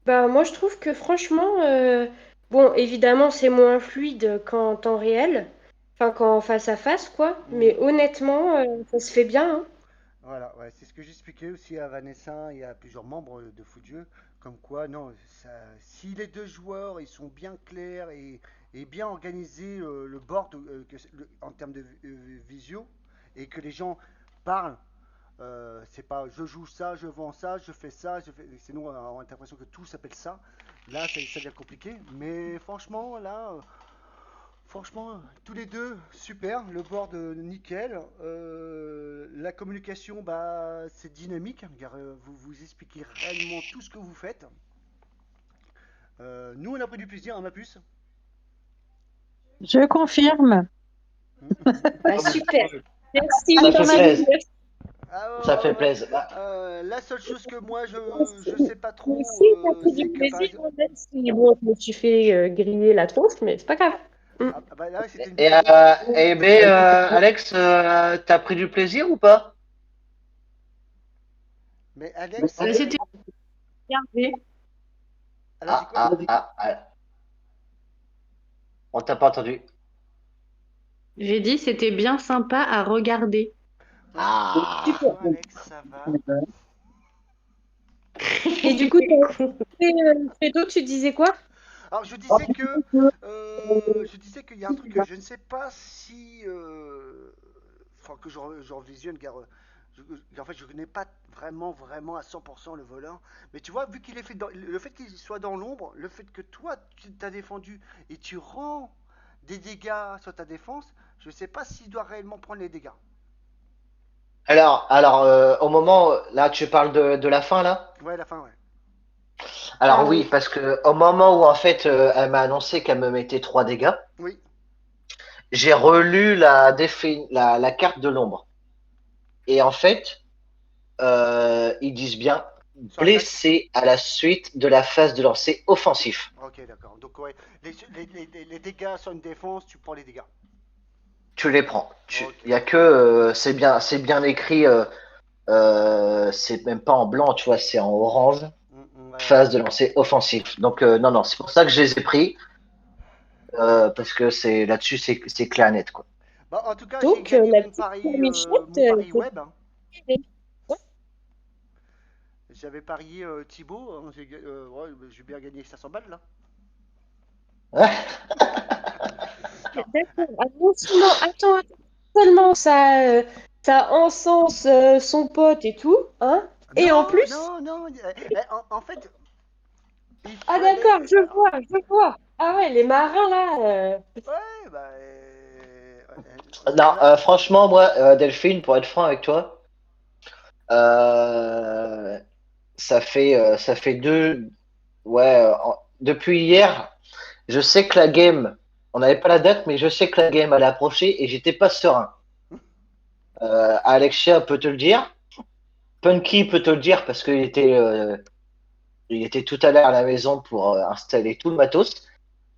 Bah, moi, je trouve que franchement, bon, évidemment, c'est moins fluide qu'en temps réel, enfin, qu'en face à face, quoi.
Mhm.
Mais honnêtement, ça se fait bien, hein.
Voilà, ouais, c'est ce que j'expliquais aussi à Vanessa et à plusieurs membres de Footjeu, comme quoi, non, si les deux joueurs ils sont bien clairs et bien organisés le board en termes de visio et que les gens parlent, c'est pas je joue ça, je vends ça, je fais ça, sinon on a l'impression que tout s'appelle ça. Là, ça devient compliqué, mais franchement, là, franchement, tous les deux, super. Le board, nickel. La communication, bah, c'est dynamique, car vous vous expliquez réellement tout ce que vous faites. Nous, on a pris du plaisir, hein, ma puce.
Je confirme.
Bah, super. Merci,
Ça fait
merci,
plaisir.
merci.
Ah
Ça
ouais,
fait
ouais, ouais.
plaisir. Bah,
La seule chose que moi, je
Merci.
sais pas
Moi
trop,
aussi, ça a pris
c'est
du
que par
plaisir,
exemple.
hein, même si bon, je me suis fait griller la tronche, mais c'est pas grave. Mm.
Bah là, c'était une
et,
petite grosse.
Alex, t'as pris du plaisir ou pas?
Mais Alex,
C'était regardé.
elle a dit
Ah,
quoi?
ah, ah, ah, on t'a pas entendu.
J'ai dit c'était bien sympa à regarder.
Ouais.
Ah,
Bonjour Alex, ça va?
Et du coup, Fredo, tu disais quoi?
Alors je disais qu'il y a un truc que je ne sais pas si, enfin que je revisionne car en fait je connais pas vraiment à 100% le voleur. Mais tu vois, vu qu'il est fait le fait qu'il soit dans l'ombre, le fait que toi tu t'as défendu et tu rends des dégâts sur ta défense, je sais pas s'il doit réellement prendre les dégâts.
au moment, là, tu parles de la fin, là?
Ouais, la fin, ouais.
Alors
Ah
oui,
oui.
parce que au moment où, en fait, elle m'a annoncé qu'elle me mettait 3 dégâts,
Oui.
j'ai relu la carte de l'ombre. Et en fait, ils disent bien
Sur attaque.
blessé à la suite de la phase de lancer offensif.
Ok, d'accord. Donc ouais, les dégâts sur une défense, tu prends les dégâts.
Tu les prends.
Ok.
Il y a que, c'est bien écrit, c'est même pas en blanc, tu vois, c'est en orange,
Ouais, ouais.
phase de lancer offensif. Donc, non, non, c'est pour ça que je les ai pris, parce que c'est là-dessus, c'est clair et net, quoi.
Bah, en tout cas, j'ai
Donc,
gagné
ma petite Michette,
mon pari
c'est
web, hein. J'avais parié Thibaut, hein, ouais, j'ai bien gagné 500 balles là. Non. Ah,
d'accord. Ah, non seulement, attends, seulement ça, ça encense son pote et tout, hein? Et en
non,
plus,
non, non. En fait, il
ah
fallait.
d'accord, je vois. Ah ouais, les marins là.
Ouais, bah.
Non, franchement, moi, Delphine, pour être franc avec toi, euh, ça fait ouais, depuis hier, je sais que la game, on n'avait pas la date, mais je sais que la game allait approcher et j'étais pas serein. Alexia peut te le dire, Punky peut te le dire parce il était tout à l'heure à la maison pour installer tout le matos.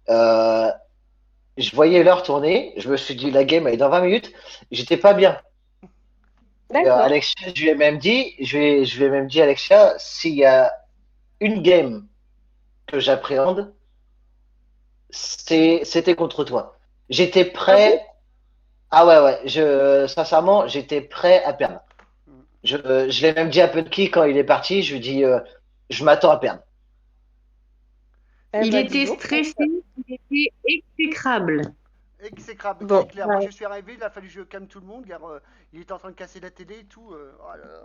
Euh, je voyais l'heure tourner, je me suis dit la game elle est dans 20 minutes, j'étais pas bien. Et
D'accord.
Alexia, je lui ai même dit Alexia, s'il y a une game que j'appréhende, c'était contre toi. J'étais
Ah bon?
prêt, Ah ouais, ouais. Sincèrement, j'étais prêt à perdre.
Mm.
Je l'ai même dit à Punky quand il est parti. Je lui dis, je m'attends à perdre.
Eh
Il
bah, dis
était
donc.
stressé, il était exécrable.
Exécrable, c'est
Bon,
clair. Moi, je suis arrivé, il a fallu que je calme tout le monde, car il était en train de casser la télé et tout. Oh là là.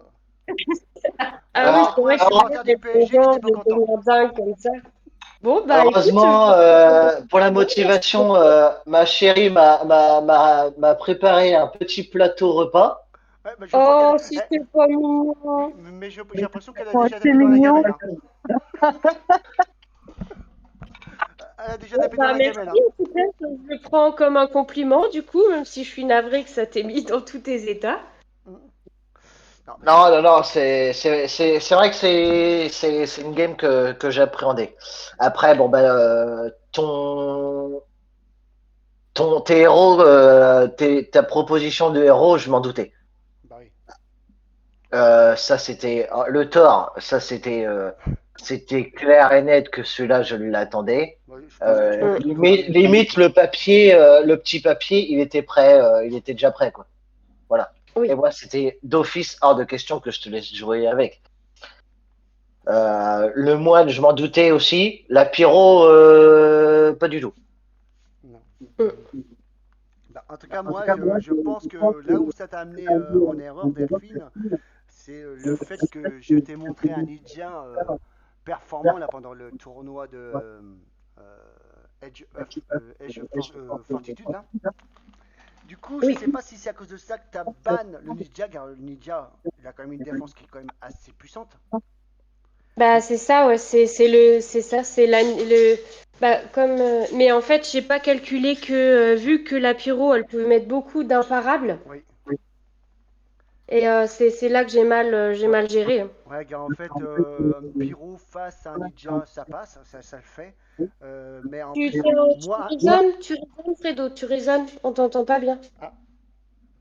ah oui,
Alors,
c'est
Pour
vrai
un
que c'est bien
supporter du
d'être
PSG qui
content,
était pas
de
content.
devenir dingue comme ça. Bon, bah écoute,
heureusement, pour la
bon,
motivation, ma chérie m'a préparé un petit plateau repas.
Ouais, bah, je crois qu'elle.
oh, si c'est pas mignon.
Mais j'ai l'impression qu'elle a
Oh,
déjà
c'est
tapé dans la
mignon.
gamelle, hein. Elle a déjà
Bon,
tapé dans
bah
la
merci,
gamelle, hein.
en tout cas, je le prends comme un compliment, du coup, même si je suis navrée que ça t'ait mis dans tous tes états.
Mm. Non, mais
Non, non, non, c'est vrai que c'est une game que j'appréhendais. Après, bon, ben, tes héros, ta proposition de héros, je m'en doutais.
bah oui.
Ça, c'était le Thor, ça, c'était clair et net que celui-là, je l'attendais.
Bah oui, je pense que tu
Mm.
pouvais le
Limite,
deviner.
limite, le papier, le petit papier, il était prêt, il était déjà prêt, quoi. Voilà. Et
Oui.
moi, c'était d'office hors de question que je te laisse jouer avec. Le moine, je m'en doutais aussi. La pyro, pas du tout.
Non.
Mm.
Bah, en tout cas, moi, je pense que là où ça t'a amené en erreur, Delphine, c'est le fait que je t'ai montré un ninja performant là pendant le tournoi de Edge of Fortitude là. Du coup, je
Oui.
sais pas si c'est à cause de ça que t'as ban le ninja, car le ninja, il a quand même une défense qui est quand même assez puissante.
Bah c'est ça, ouais, c'est ça, c'est le bah comme mais en fait j'ai pas calculé que vu que la pyro elle pouvait mettre beaucoup d'imparables
Oui.
et c'est là que j'ai
Ouais.
mal géré.
Ouais, car en fait, un pyro face à un ninja, ça passe, ça le fait. Mais en plus,
Tu
moi,
raisonnes Fredo, tu raisonnes, on t'entend pas bien.
ah,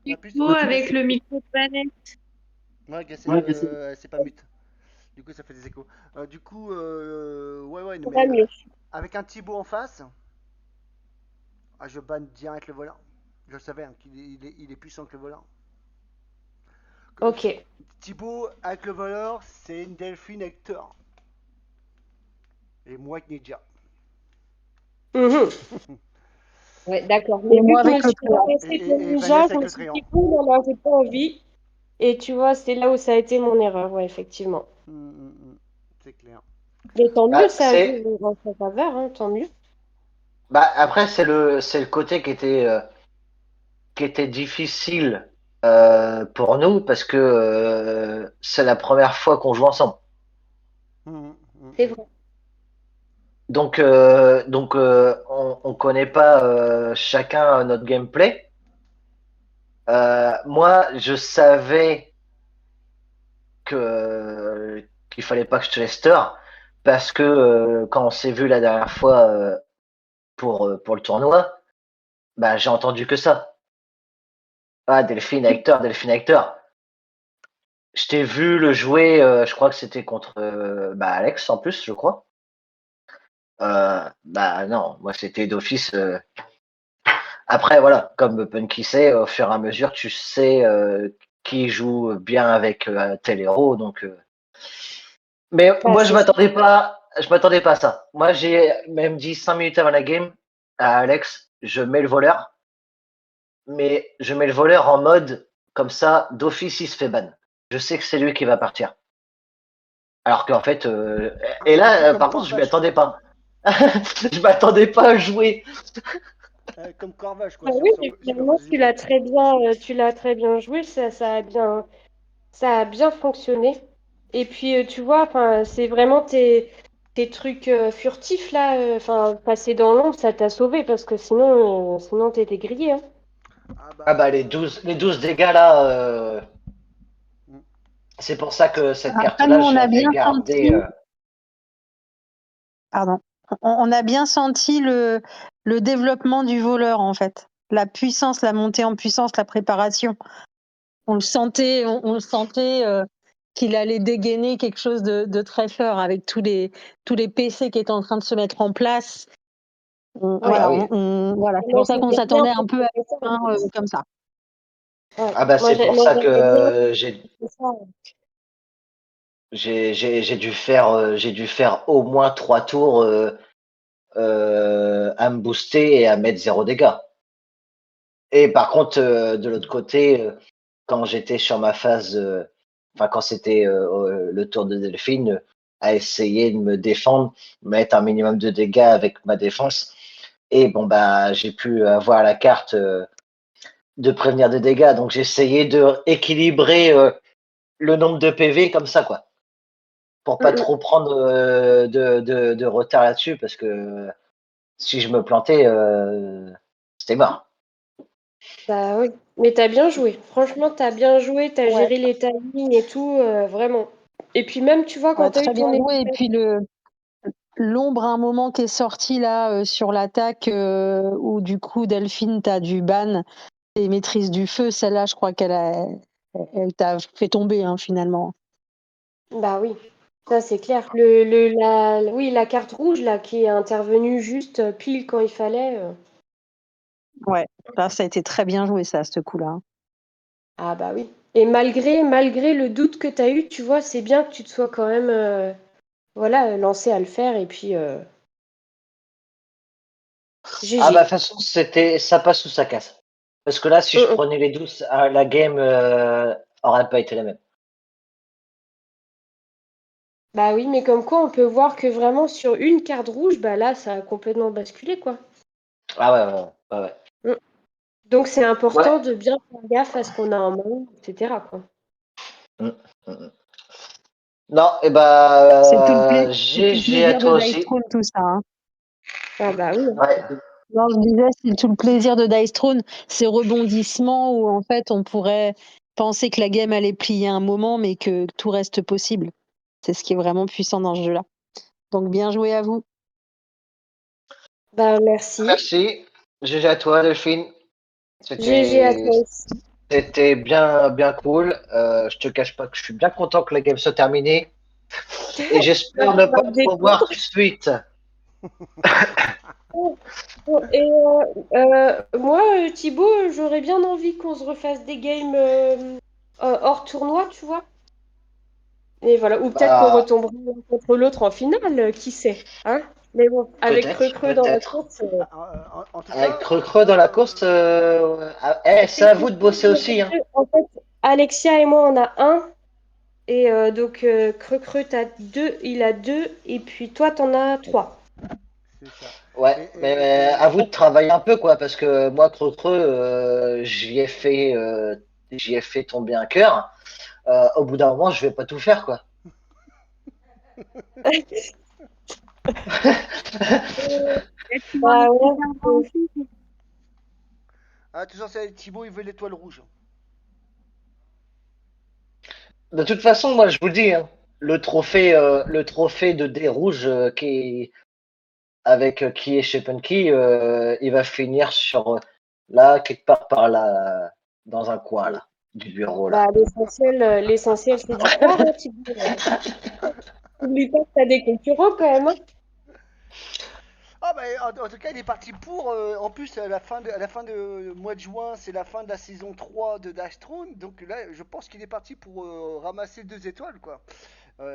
Du
en plus,
coup, avec le micro de planète.
ouais, c'est pas mute. Du coup, ça fait des échos. Du coup, ouais, ouais, non,
Ça va
mais
mieux.
avec un Thibaut en face, ah, je banne direct le volant. Je le savais hein, qu'il est puissant que le volant.
Ok.
Thibaut avec le voleur, c'est une Delphine Hector. Et moi avec Ninja.
Mhm. Ouais, d'accord. Mais
Et
vu
moi
que je me
avec le
suis
clan.
ramassée pour
Et
Ninja,
Vanessa
je
avec
me
le
suis
crayon.
dit, oh là là, j'ai pas envie. Et tu vois, c'est là où ça a été mon erreur, ouais, effectivement.
C'est clair.
Mais tant mieux,
Bah,
ça a joué en sa faveur, hein, tant mieux.
après, c'est le côté qui était difficile pour nous parce que c'est la première fois qu'on joue ensemble.
C'est vrai.
Donc, on connaît pas chacun notre gameplay. Moi, je savais qu'il fallait pas que je te laisse tort parce que quand on s'est vu la dernière fois pour le tournoi, bah j'ai entendu que ça. Ah, Delphine Hector. Je t'ai vu le jouer, je crois que c'était contre Alex en plus, je crois. Bah non, moi c'était d'office. Après, voilà, comme Punky sait, au fur et à mesure, tu sais qui joue bien avec tel héros. Donc, mais
Bah,
moi,
c'est ça.
je m'attendais pas à ça. Moi, j'ai même dit 5 minutes avant la game à Alex, je mets le voleur, mais je mets le voleur en mode comme ça, d'office, il se fait ban. Je sais que c'est lui qui va partir. Alors qu'en fait, et
Un peu
là,
comme
par contre, je m'y
Corvache,
attendais
quoi.
pas. Je m'attendais pas à jouer.
Comme Corvache,
Ah
quoi,
oui, mais
sur
finalement,
Resident Evil.
tu l'as très bien joué, ça a bien fonctionné. Et puis, tu vois, enfin, c'est vraiment tes trucs furtifs là, enfin, passer dans l'ombre, ça t'a sauvé parce que sinon t'étais grillé, hein.
Ah
Ah bah
bah.
les 12 dégâts là,
Hmm.
c'est pour ça que cette
Après, nous,
carte-là, je
on a
l'avais
bien
gardée.
senti, pardon, on a bien senti le développement du voleur, en fait. La puissance, la montée en puissance, la préparation. On le sentait, on le sentait qu'il allait dégainer quelque chose de très fort avec tous les PC qui étaient en train de se mettre en place.
Ouais.
Ah oui.
Voilà, c'est
Moi,
pour ça qu'on
j'aimerais bien
s'attendait un peu à
faire ça, en
un
fait.
comme ça.
Ouais.
Ah bah
Moi,
c'est pour
moi,
ça
j'aimerais bien
que
faire ça.
j'ai dû faire au moins 3 tours à me booster et à mettre 0 dégâts. Et par contre, de l'autre côté, quand j'étais sur ma phase, enfin quand c'était le tour de Delphine, à essayer de me défendre, mettre un minimum de dégâts avec ma défense. Et bon bah j'ai pu avoir la carte de prévenir des dégâts, donc j'ai essayé de équilibrer le nombre de PV comme ça quoi, pour pas
Mm, mm.
trop prendre de retard là-dessus, parce que si je me plantais, c'était mort.
Bah oui. Mais t'as bien joué. Franchement, t'as bien joué. T'as
Ouais,
géré les timings et tout, vraiment. Et puis même, tu vois, quand
ouais,
t'as eu
très bien
ton
joué. Et
épisode,
puis l'ombre à un moment qui est sortie là sur l'attaque où du coup Delphine t'as du ban et maîtrise du feu, celle-là je crois elle t'a fait tomber finalement.
bah oui, ça c'est clair. Oui, la carte rouge là qui est intervenue juste pile quand il fallait.
Ouais, là ça a été très bien joué ça, ce coup-là.
Ah bah oui. Et malgré le doute que t'as eu, tu vois, c'est bien que tu te sois quand même, voilà, lancé à le faire et puis
Ah bah de
GG.
toute façon, c'était ça passe ou ça casse. Parce que là, si je
Mm, mm.
prenais les douces, la game aurait pas été la même.
Bah oui, mais comme quoi on peut voir que vraiment sur une carte rouge, bah là ça a complètement basculé quoi.
Ah ouais, ouais, ouais, ouais.
Mm. Donc c'est
Ouais.
important de bien faire gaffe à ce qu'on a en main, etc. quoi.
Mm, mm, mm. Non, et
C'est tout le
GG à
plaisir de
toi
Dice
aussi.
Throne tout ça.
Ah bah oui.
Ouais.
Non, je disais, c'est tout le plaisir de Dice Throne, ces rebondissements où en fait on pourrait penser que la game allait plier un moment, mais que tout reste possible. C'est ce qui est vraiment puissant dans ce jeu-là. Donc bien joué à vous.
Bah merci.
Merci. GG à toi, Delphine.
GG à
C'était
toi aussi.
c'était bien bien cool. Je te cache pas que je suis bien content que la game soit terminée et
On va
j'espère ne pas
pouvoir
trop voir
détendre.
de suite.
Et moi, Thibaut, j'aurais bien envie qu'on se refasse des games hors tournoi, tu vois. Et voilà, ou peut-être qu'on
Bah,
retombera l'un contre l'autre en finale, qui sait, hein? Mais bon, avec
peut-être,
Creux dans la
peut-être.
course.
En tout
Avec
cas,
Creux dans la course, c'est à vous de bosser aussi, hein.
En fait, Alexia et moi, on a un. Et donc, Creux, t'as deux, il a deux. Et puis toi, t'en as trois.
c'est ça.
Ouais, mais à vous de travailler un peu, quoi, parce que moi, Creux, j'y ai fait tomber un cœur. Au bout d'un moment, je vais pas tout faire, quoi.
Et tu vois,
Bah
tu
ouais.
perdras aussi.
Ah, tu sais, Thibaut, il veut l'étoile rouge.
De toute façon, moi, je vous le dis, hein, le trophée de dés rouge qui est chez Punky, il va finir sur là, quelque part par là, dans un coin là, du bureau
Bah,
là.
l'essentiel, c'est d'y croire, hein, Thibaut. N'oublie pas que t'as des concurrents quand même, hein.
Ah bah en tout cas il est parti pour en plus à la fin de mois de juin c'est la fin de la saison 3 de Dash Throne, donc là je pense qu'il est parti pour ramasser 2 étoiles quoi.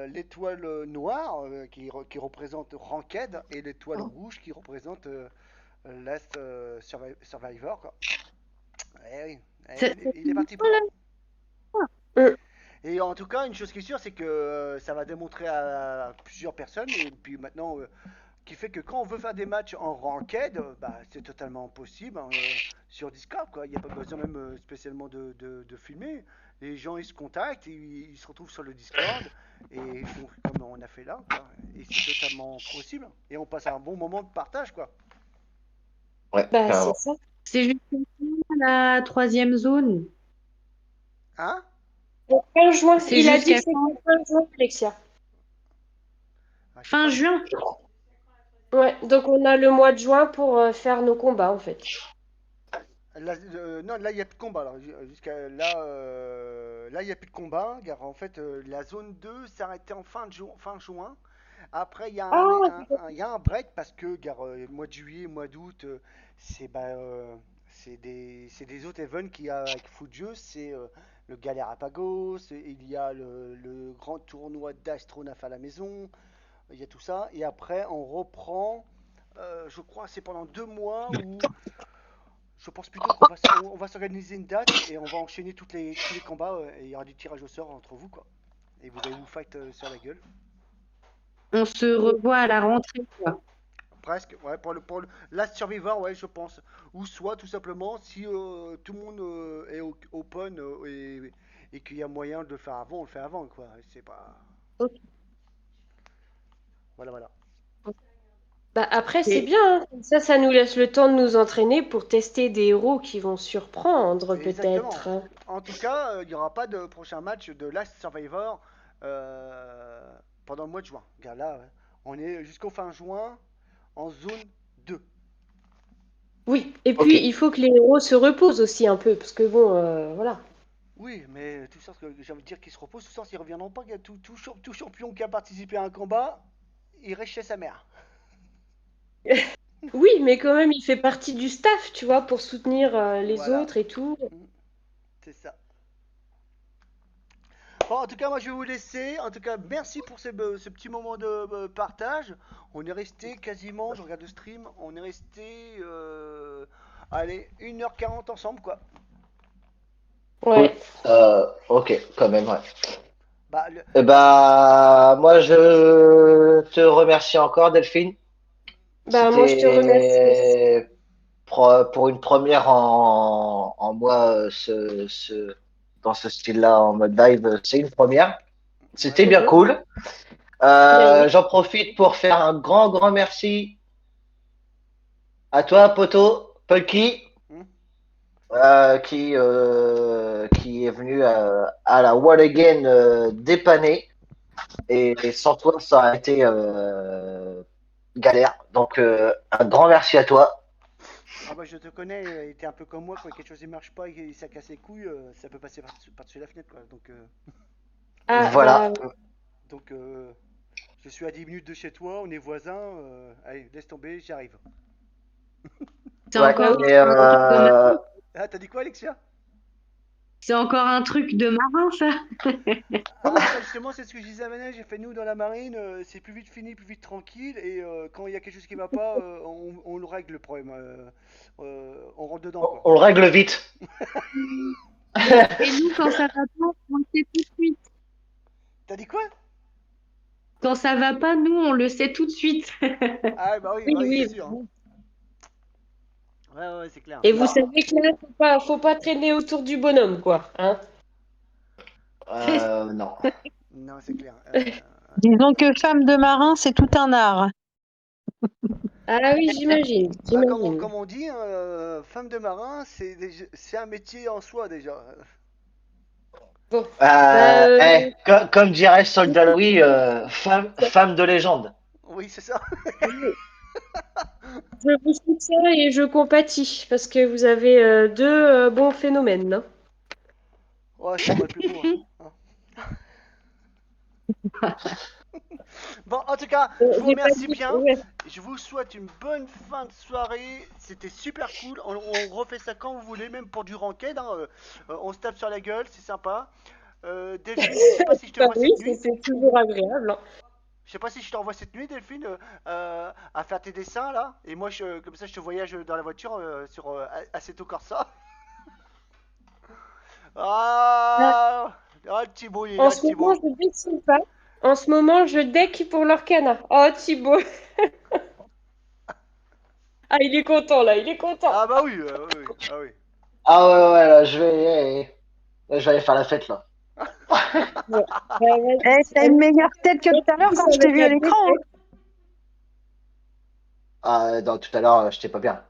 L'étoile noire qui représente Ranked et l'étoile rouge qui représente Last Survivor quoi. Eh oui,
C'est
il est parti
voilà.
pour.
Mm.
Et en tout cas, une chose qui est sûre, c'est que ça va démontrer à plusieurs personnes, et puis maintenant, qui fait que quand on veut faire des matchs en ranked, bah, c'est totalement possible hein, sur Discord. Quoi. Il n'y a pas besoin même spécialement de filmer. Les gens, ils se contactent, ils se retrouvent sur le Discord, et ils font comme on a fait là. Quoi. Et c'est totalement possible. Et on passe un bon moment de partage. Quoi.
Ouais,
Bah, c'est
carrément.
ça.
C'est jusqu'à la troisième zone.
Hein.
Donc, fin juin,
C'est
il a dit
jusqu'à
que c'était
quand?
fin juin, Alexia.
Ah, j'ai
Fin
pas.
juin.
Ouais, donc on a le mois de juin pour faire nos combats, en fait.
Là, non, là, il n'y a plus de combat. Alors, jusqu'à là, là, il n'y a plus de combat. Car en fait, la zone 2 s'arrêtait en fin juin. Après, il y a
Ah,
il y a un break parce que, gare, mois de juillet, mois d'août, c'est des autres events qu'il y a avec Fujio. C'est le Galerapagos, il y a le grand tournoi d'Astronaf à la maison, il y a tout ça. Et après, on reprend, je crois, c'est pendant 2 mois où je pense plutôt on va s'organiser une date et on va enchaîner tous les combats et il y aura du tirage au sort entre vous, quoi. Et vous allez vous fight sur la gueule.
On se revoit à la rentrée, quoi.
Presque, ouais, pour le Last Survivor, ouais, je pense. Ou soit, tout simplement, si tout le monde est open et qu'il y a moyen de le faire avant, on le fait avant, quoi. C'est pas.
Ok.
Voilà, voilà.
bah après, c'est
Et
bien, hein. Comme ça nous laisse le temps de nous entraîner pour tester des héros qui vont surprendre,
Exactement.
peut-être.
En tout cas, il n'y aura pas de prochain match de Last Survivor euh, pendant le mois de juin. Regarde là, ouais, on est jusqu'au fin juin en zone 2.
Oui, et
Ok.
puis il faut que les héros se reposent aussi un peu, parce que bon, voilà.
Oui, mais tout ça, j'ai envie de dire qu'ils se reposent, tout ça, s'ils reviendront pas, tout champion qui a participé à un combat, il reste chez sa mère.
Oui, mais quand même, il fait partie du staff, tu vois, pour soutenir les
Voilà.
autres et tout.
Mm, c'est ça. Bon, en tout cas, moi je vais vous laisser. En tout cas, merci pour ce petit moment de partage. On est resté quasiment, je regarde le stream, on est resté, allez, 1h40 ensemble, quoi.
Cool.
Ouais.
Ok, quand même, ouais.
Bah,
Eh ben, moi, je te remercie encore, Delphine.
Bah moi, je te remercie aussi.
C'était pour une première en moi, dans ce style-là, en mode vibe, c'est une première.
ouais,
C'était bien
Mhm.
cool.
Ben oui.
J'en profite pour faire un grand, grand merci à toi, poto, Punky,
hmm,
qui est venu à la Wall Again dépanner. Et sans toi, ça aurait été galère. Donc, un grand merci à toi.
ah bah je te connais, t'es un peu comme moi, quand quelque chose ne marche pas et ça casse les couilles, ça peut passer par-dessus la fenêtre, quoi.
Ah bah
Voilà.
Donc je suis à 10 minutes de chez toi, on est voisins, allez, laisse tomber, j'y arrive.
c'est
Ouais.
bah
encore
oui.
Et
un truc de
Ah, t'as dit quoi, Alexia?
c'est encore un truc de marin, ça.
Ah, ça justement, c'est ce que je disais à Manel, j'ai fait nous dans la marine, c'est plus vite fini, plus vite tranquille, et quand il y a quelque chose qui va pas, on le règle le problème. On rentre dedans, quoi.
on le règle vite.
Et nous, quand ça va pas, on le sait tout de suite.
T'as dit quoi?
Quand ça va pas, nous, on le sait tout de suite.
Ah,
Oui,
bah oui, c'est
oui.
sûr, hein. Ouais, ouais, c'est clair.
Et vous savez que là, faut pas traîner autour du bonhomme, quoi. Hein.
Non.
Non, c'est clair.
Disons que femme de marin, c'est tout un art.
Ah oui, j'imagine,
Bah,
j'imagine.
comme on dit, hein, femme de marin, c'est un métier en soi déjà.
Bon, bah,
Comme dirait Soldat Louis, femme de légende.
Oui, c'est ça.
je vous soutiens et je compatis parce que vous avez deux bons phénomènes, hein.
Ouais, c'est moi le plus beau, hein. Bon, en tout cas, je vous
J'ai pas
remercie
dit.
bien.
Ouais.
Je vous souhaite une bonne fin de soirée. C'était super cool. On refait ça quand vous voulez, même pour du ranked, hein. On se tape sur la gueule, c'est sympa. Delphine, je sais pas si je te
Bah
vois
oui,
cette nuit.
c'est toujours agréable, hein.
Je sais pas si je t'envoie cette nuit, Delphine, à faire tes dessins là. Et moi, comme ça, je te voyage dans la voiture sur Assetto Corsa. Ah, ah, Thibaut, il est
En
là,
ce moment,
Thibaut.
je dessine pas. En ce moment, je deck pour l'Orcana. Oh, Thibaut. Ah, il est content, là, il est content.
Ah bah oui, oui, oui, ah oui.
Ah ouais, ouais, là, je vais aller faire la fête, là.
Bon. Bah, vas-y,
Eh, t'as une meilleure tête que
moi,
tout à l'heure
je
quand
ça
je
va
t'ai
être
vu à
la
l'écran. Hein.
défaite.
Ah, non, tout à l'heure, j'étais pas bien.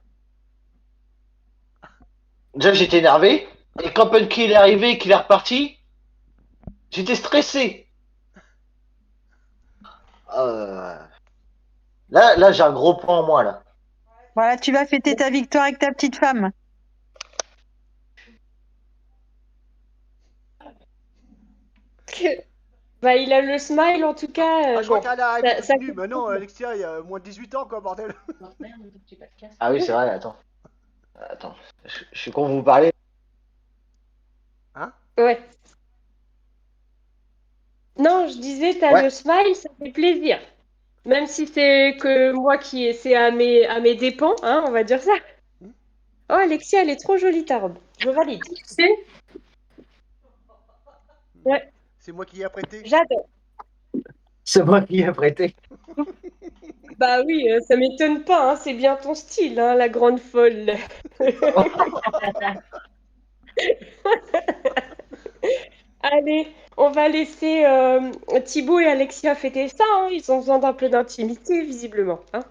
Déjà, j'étais énervé. Et quand Punky il est arrivé et qu'il est reparti, j'étais stressé. Euh, là, j'ai un gros point en moi, là.
Voilà, tu vas fêter ta victoire avec ta petite femme.
Bah, il a le smile en tout cas.
Ah, je crois
Bon,
qu'elle a arrivé toute
ça
nue. Mais non, Alexia, il y a moins de 18 ans, quoi, bordel.
Ah oui, c'est vrai, attends. Attends, je suis con, vous parlez.
Hein?
Ouais. Non, je disais, t'as
Ouais.
le smile, ça fait plaisir. Même si c'est que moi qui c'est à mes dépens, hein, on va dire ça.
Hmm.
Oh, Alexia, elle est trop jolie ta robe. Je valide. Ouais,
C'est moi qui ai apprêté.
j'adore.
C'est moi qui ai prêté.
Bah oui, ça m'étonne pas, hein, c'est bien ton style, hein, la grande folle. Allez, on va laisser Thibaut et Alexia fêter ça, hein, ils ont besoin d'un peu d'intimité, visiblement. Hein.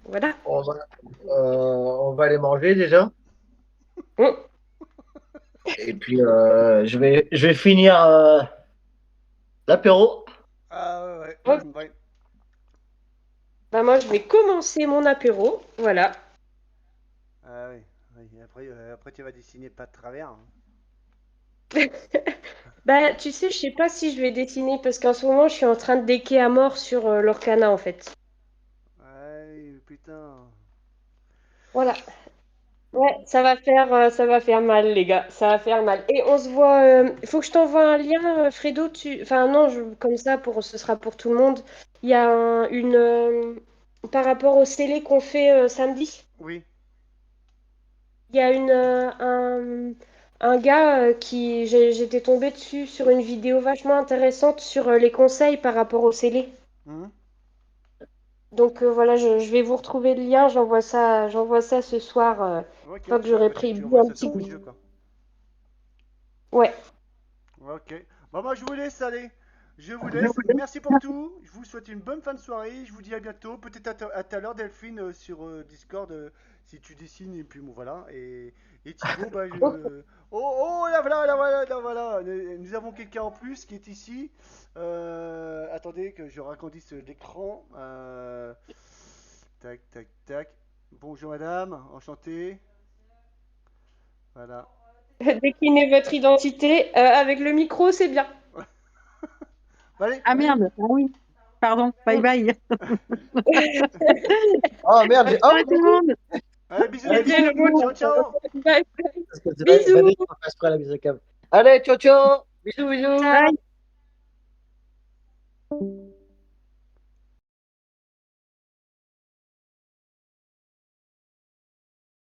Voilà.
On va aller manger déjà.
Mm.
Et puis, je vais finir l'apéro.
Ah, ouais,
Oh,
ouais. Ouais.
bah moi, je vais commencer mon apéro. Voilà.
Ah, oui. Oui. Après, tu vas dessiner pas de travers. Hein.
Bah, tu sais, je sais pas si je vais dessiner parce qu'en ce moment, je suis en train de decker à mort sur l'Orcana, en fait.
Ouais, putain.
Voilà. Ouais, ça va faire mal, les gars. Ça va faire mal. Et on se voit. Il faut que je t'envoie un lien, Fredo. Enfin, non, comme ça, ce sera pour tout le monde. Il y a par rapport au scellé qu'on fait samedi,
Oui.
il y a un gars qui. J'étais tombée dessus sur une vidéo vachement intéressante sur les conseils par rapport au scellé.
Mhm.
Donc voilà, je vais vous retrouver le lien. J'envoie ça ce soir,
Ok,
une fois que j'aurai
bah,
pris
tu
bien
envoies
un
ça
petit
sur
coup.
le jeu, quoi.
Ouais.
Ok. Bah, moi, je vous laisse, allez. Je vous laisse. Merci pour tout. Je vous souhaite une bonne fin de soirée. Je vous dis à bientôt. Peut-être à tout à l'heure, Delphine, sur Discord, si tu dessines. Et puis, bon, voilà. Et Thibaut, bah, je. Oh, là, voilà, là, voilà, là, voilà. Nous avons quelqu'un en plus qui est ici. Attendez que je ragrandisse l'écran. Tac, tac, tac. Bonjour, madame. Enchanté. Voilà.
Déclinez votre identité avec le micro, c'est bien.
Allez.
Ah merde, ah oui, pardon, bye
Mm.
bye.
Oh merde, j'ai. Oh,
Ciao tout le monde.
Allez, bisous tout le
C'était le
monde.
mot.
Ciao, ciao.
Bye.
parce que c'est vrai,
Bisous.
Valérie, on passe pas la mise au câble. Allez, ciao, ciao. Bisous, bisous.
Ciao.
Bye.